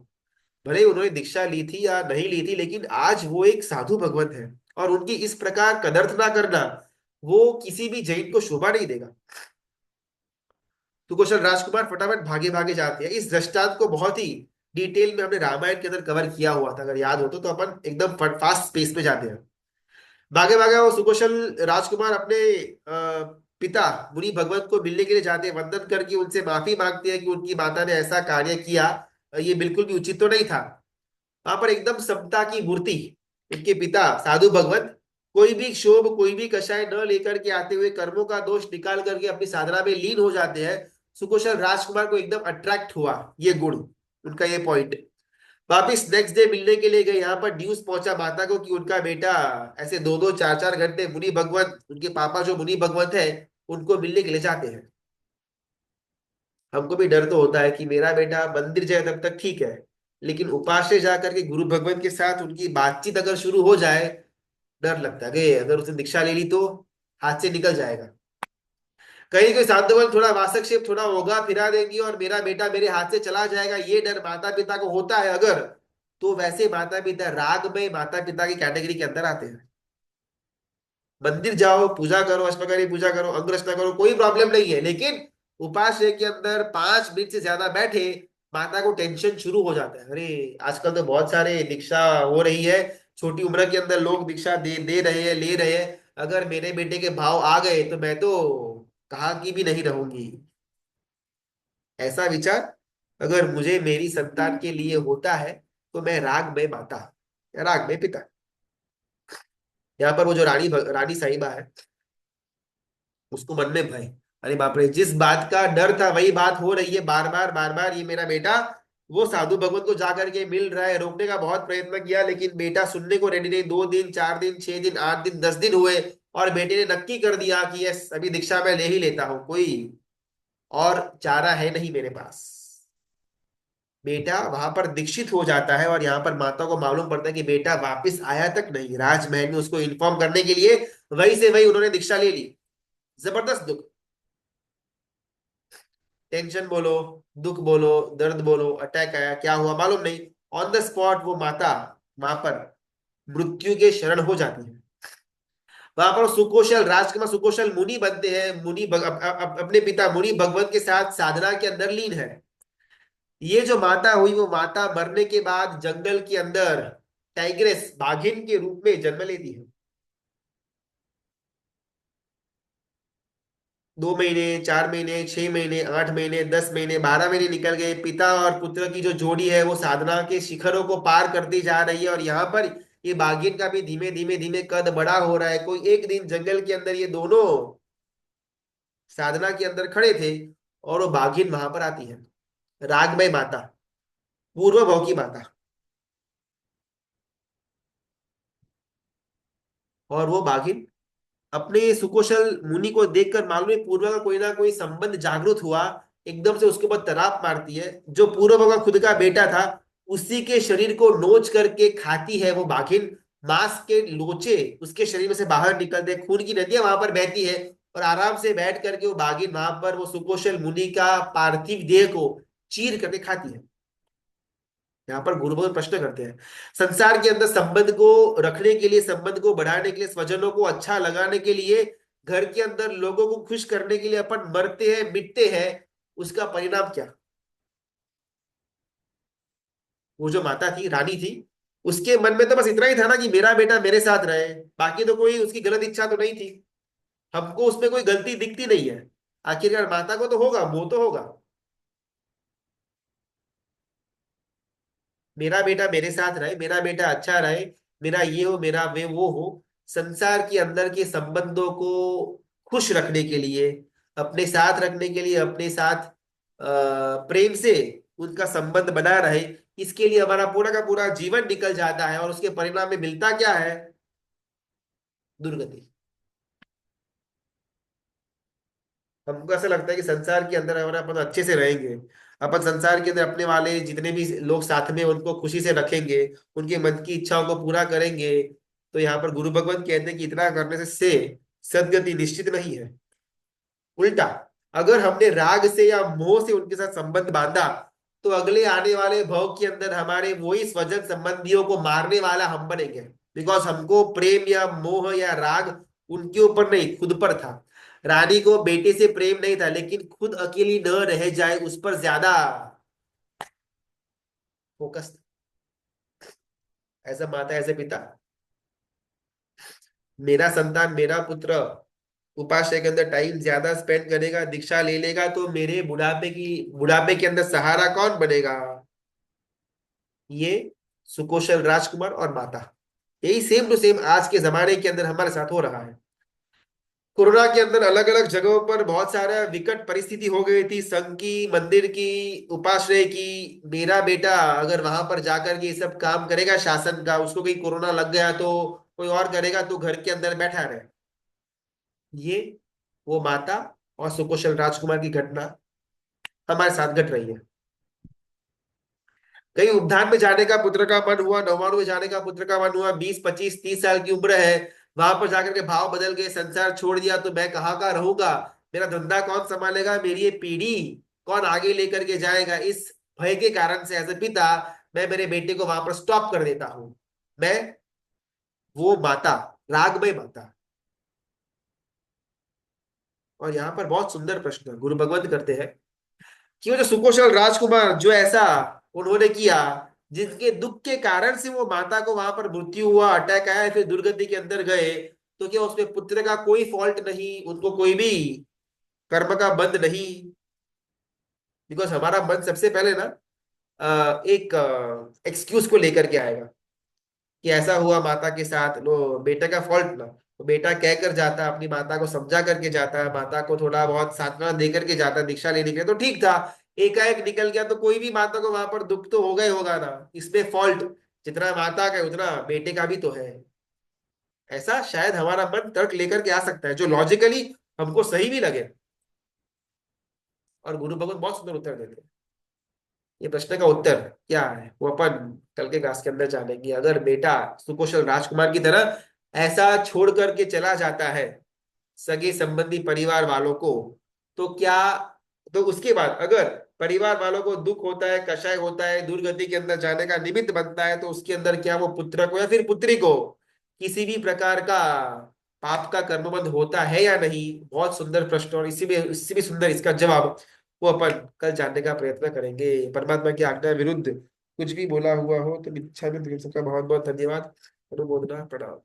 भले ही उन्होंने दीक्षा ली थी या नहीं ली थी, लेकिन आज वो एक साधु भगवत है, और उनकी इस प्रकार कदर्थ ना करना वो किसी भी जैन को शोभा नहीं देगा। तो कौशल राजकुमार फटाफट भागे भागे जाते हैं। इस दृष्टांत को बहुत ही डिटेल में हमने रामायण के अंदर कवर किया हुआ था, अगर याद हो तो अपन एकदम फास्ट स्पेस पे जाते हैं। भागे भागे वो सुकौशल राजकुमार अपने पिता मुनि भगवत को मिलने के लिए जाते हैं, वंदन करके उनसे माफी मांगते हैं कि उनकी माता ने ऐसा कार्य किया, ये बिल्कुल भी उचित तो नहीं था। वहां पर एकदम समता की मूर्ति, उनके पिता साधु भगवत कोई भी क्षोभ, कोई भी कषाय न लेकर के आते हुए कर्मों का दोष निकाल करके अपनी साधना में लीन हो जाते हैं। सुकौशल राजकुमार को एकदम अट्रैक्ट हुआ ये गुण, उनका ये पॉइंट। वापिस नेक्स्ट डे मिलने के लिए गए, यहाँ पर न्यूज पहुंचा माता को कि उनका बेटा ऐसे 2 2 4 4 घंटे मुनि भगवत, उनके पापा जो मुनि भगवत है, उनको मिलने के लिए जाते हैं। हमको भी डर तो होता है कि मेरा बेटा मंदिर जाए तब तक ठीक है, लेकिन उपास्य जाकर के गुरु भगवत के साथ उनकी बातचीत अगर शुरू हो जाए, डर लगता है कि अगर उसने दीक्षा ले ली तो हाथ से निकल जाएगा। कहीं कोई सांत्वन, थोड़ा वासक्षेप थोड़ा होगा, फिरा देंगी और मेरा बेटा मेरे हाथ से चला जाएगा, ये डर माता पिता को होता है अगर, तो वैसे माता पिता राग में माता पिता की कैटेगरी के अंदर आते हैं। मंदिर जाओ, पूजा करो, अष्टप्रहरी पूजा करो, अंग रचना करो, कोई प्रॉब्लम नहीं है, लेकिन उपास्य के अंदर 5 मिनट से ज्यादा बैठे, माता को टेंशन शुरू हो जाता है। अरे आजकल तो बहुत सारे दीक्षा हो रही है, छोटी उम्र के अंदर लोग दीक्षा दे दे रहे हैं, ले रहे हैं, अगर मेरे बेटे के भाव आ गए तो मैं तो कहा कि भी नहीं रहूंगी। ऐसा विचार अगर मुझे मेरी संतान के लिए होता है तो मैं राग में माता या राग में पिता। यहाँ पर वो जो रानी साहिबा है, उसको मन में भय, अरे बाप रे, जिस बात का डर था वही बात हो रही है बार बार बार बार। ये मेरा बेटा वो साधु भगवत को जाकर के मिल रहा है, रोकने का बहुत प्रयत्न किया लेकिन बेटा सुनने को रेडी नहीं। 2 दिन, 4 दिन, 6 दिन, 8 दिन, 10 दिन हुए और बेटे ने नक्की कर दिया कि यस, अभी दीक्षा मैं ले ही लेता हूँ, कोई और चारा है नहीं मेरे पास। बेटा वहां पर दीक्षित हो जाता है और यहाँ पर माता को मालूम पड़ता है कि बेटा वापस आया तक नहीं। राजमहल में उसको इन्फॉर्म करने के लिए वही से वही उन्होंने दीक्षा ले ली। जबरदस्त दुख, टेंशन बोलो, दुख बोलो, दर्द बोलो, अटैक आया, क्या हुआ मालूम नहीं। ऑन द स्पॉट वो माता वहां पर मृत्यु के शरण हो जाती है। वहां पर सुकोशल राजकुमार सुकोशल मुनि बनते हैं। अपने पिता मुनि भगवत के साथ साधना के अंदर लीन है। ये जो माता हुई वो माता मरने के बाद जंगल के अंदर टाइग्रेस बाघिन के रूप में जन्म लेती है। 2 महीने, 4 महीने, 6 महीने, 8 महीने, 10 महीने, 12 महीने निकल गए। पिता और पुत्र की जो जोड़ी है वो साधना के शिखरों को पार करती जा रही है और यहाँ पर ये बाघिन का भी धीमे धीमे धीमे कद बड़ा हो रहा है। कोई एक दिन जंगल के अंदर ये दोनों साधना के अंदर खड़े थे और वो बाघिन वहां पर आती है। रागमय माता, पूर्व भव की माता। और वो बाघिन अपने सुकौशल मुनि को देखकर मालूम है पूर्वा का कोई ना कोई संबंध जागृत हुआ, एकदम से उसके ऊपर तराप मारती है। जो पूर्व का खुद का बेटा था उसी के शरीर को नोच करके खाती है वो बाघिन। मांस के लोचे उसके शरीर में से बाहर निकलते हैं, खून की नदियां वहां पर बहती है और आराम से बैठ करके वो बाघिन वहां पर वो सुकौशल मुनि का पार्थिव देह को चीर करके खाती है। यहाँ पर गुरु भगवान प्रश्न करते हैं, संसार के अंदर संबंध को रखने के लिए, संबंध को बढ़ाने के लिए, स्वजनों को अच्छा लगाने के लिए, घर के अंदर लोगों को खुश करने के लिए अपन मरते हैं, मिटते हैं, उसका परिणाम क्या। वो जो माता थी, रानी थी, उसके मन में तो बस इतना ही था ना कि मेरा बेटा मेरे साथ रहे, बाकी तो कोई उसकी गलत इच्छा तो नहीं थी। हमको उसमें कोई गलती दिखती नहीं है। आखिरकार माता को तो होगा, वो तो होगा, मेरा बेटा मेरे साथ रहे, मेरा बेटा अच्छा रहे, मेरा ये हो, मेरा वे वो हो। संसार के अंदर के संबंधों को खुश रखने के लिए, अपने साथ रखने के लिए, अपने साथ प्रेम से उनका संबंध बना रहे, इसके लिए हमारा पूरा का पूरा जीवन निकल जाता है और उसके परिणाम में मिलता क्या है, दुर्गति। हमको ऐसा लगता है कि संसार के अंदर अगर अपन अच्छे से रहेंगे, अपन संसार के अंदर अपने वाले जितने भी लोग साथ में उनको खुशी से रखेंगे, उनके मन की इच्छाओं को पूरा करेंगे, तो यहाँ पर गुरु भगवत कहते हैं कि इतना करने से सदगति निश्चित नहीं है। उल्टा, अगर हमने राग से या मोह से उनके साथ संबंध बांधा तो अगले आने वाले भव के अंदर हमारे वही स्वजन संबंधियों को मारने वाला हम बनेंगे। बिकॉज हमको प्रेम या मोह या राग उनके ऊपर नहीं, खुद पर था। रानी को बेटे से प्रेम नहीं था लेकिन खुद अकेली न रह जाए उस पर ज्यादा फोकस। ऐसा माता, ऐसे पिता, मेरा संतान, मेरा पुत्र उपाश्रय के अंदर टाइम ज्यादा स्पेंड करेगा, दीक्षा ले लेगा, तो मेरे बुढ़ापे के अंदर सहारा कौन बनेगा। ये सुकौशल राजकुमार और माता, यही सेम टू सेम आज के जमाने के अंदर हमारे साथ हो रहा है। कोरोना के अंदर अलग अलग जगहों पर बहुत सारा विकट परिस्थिति हो गई थी, संघ की, मंदिर की, उपाश्रय की। मेरा बेटा अगर वहां पर जाकर के ये सब काम करेगा शासन का, उसको कहीं कोरोना लग गया तो कोई और करेगा तो घर के अंदर बैठा रहे। ये वो माता और सुकौशल राजकुमार की घटना हमारे साथ घट रही है। कहीं उपधान में जाने का पुत्र का मन हुआ, नौवाण में जाने का पुत्र का मन हुआ, 20, 25, 30 साल की उम्र है, वहां पर जाकर के भाव बदल गए, संसार छोड़ दिया तो मैं कहाँ का रहूंगा, मेरा धंधा कौन संभालेगा, मेरी ये पीढ़ी कौन आगे लेकर के जाएगा। इस भय के कारण से एज ए पिता मैं मेरे बेटे को वहां पर स्टॉप कर देता हूं। मैं वो माता, रागमय माता। और यहाँ पर बहुत सुंदर प्रश्न गुरु भगवंत करते हैं कि वो जो सुकौशल राजकुमार जो ऐसा उन्होंने किया, जिनके दुख के कारण से वो माता को वहां पर मृत्यु हुआ, अटैक आया, फिर दुर्गति के अंदर गए, तो क्या उसमें पुत्र का कोई फॉल्ट नहीं, उनको कोई भी कर्म का बंध नहीं। बिकॉज हमारा मन सबसे पहले ना एक एक्सक्यूज को लेकर के आएगा कि ऐसा हुआ माता के साथ, लो बेटे का फॉल्ट ना, तो बेटा कह कर जाता है, अपनी माता को समझा करके जाता है, माता को थोड़ा बहुत सांत्वना दे करके जाता है दीक्षा लेने के लिए, तो ठीक था। एकाएक निकल गया तो कोई भी माता को वहां पर दुख तो होगा ही होगा ना। इसमें फॉल्ट जितना माता का है उतना बेटे का भी तो है। ऐसा शायद हमारा मन तर्क लेकर के आ सकता है जो लॉजिकली हमको सही भी लगे। और गुरु भगवत बहुत सुंदर उत्तर देते हैं। ये प्रश्न का उत्तर क्या है वो अपन कल के क्लास के अंदर जानेंगे। अगर बेटा सुकौशल राजकुमार की तरह ऐसा छोड़ करके चला जाता है सगे संबंधी परिवार वालों को, तो क्या, तो उसके बाद अगर परिवार वालों को दुख होता है, कषाय होता है, दुर्गति के अंदर जाने का निमित्त बनता है, तो उसके अंदर क्या वो पुत्र को या फिर पुत्री को किसी भी प्रकार का पाप का कर्मबंध होता है या नहीं। बहुत सुंदर प्रश्न, और इसी में इससे भी सुंदर इसका जवाब वो अपन कल जानने का प्रयत्न करेंगे। परमात्मा की आज्ञा विरुद्ध कुछ भी बोला हुआ हो तो इच्छा में सबका बहुत बहुत धन्यवाद। अनुमोदना, प्रणाम।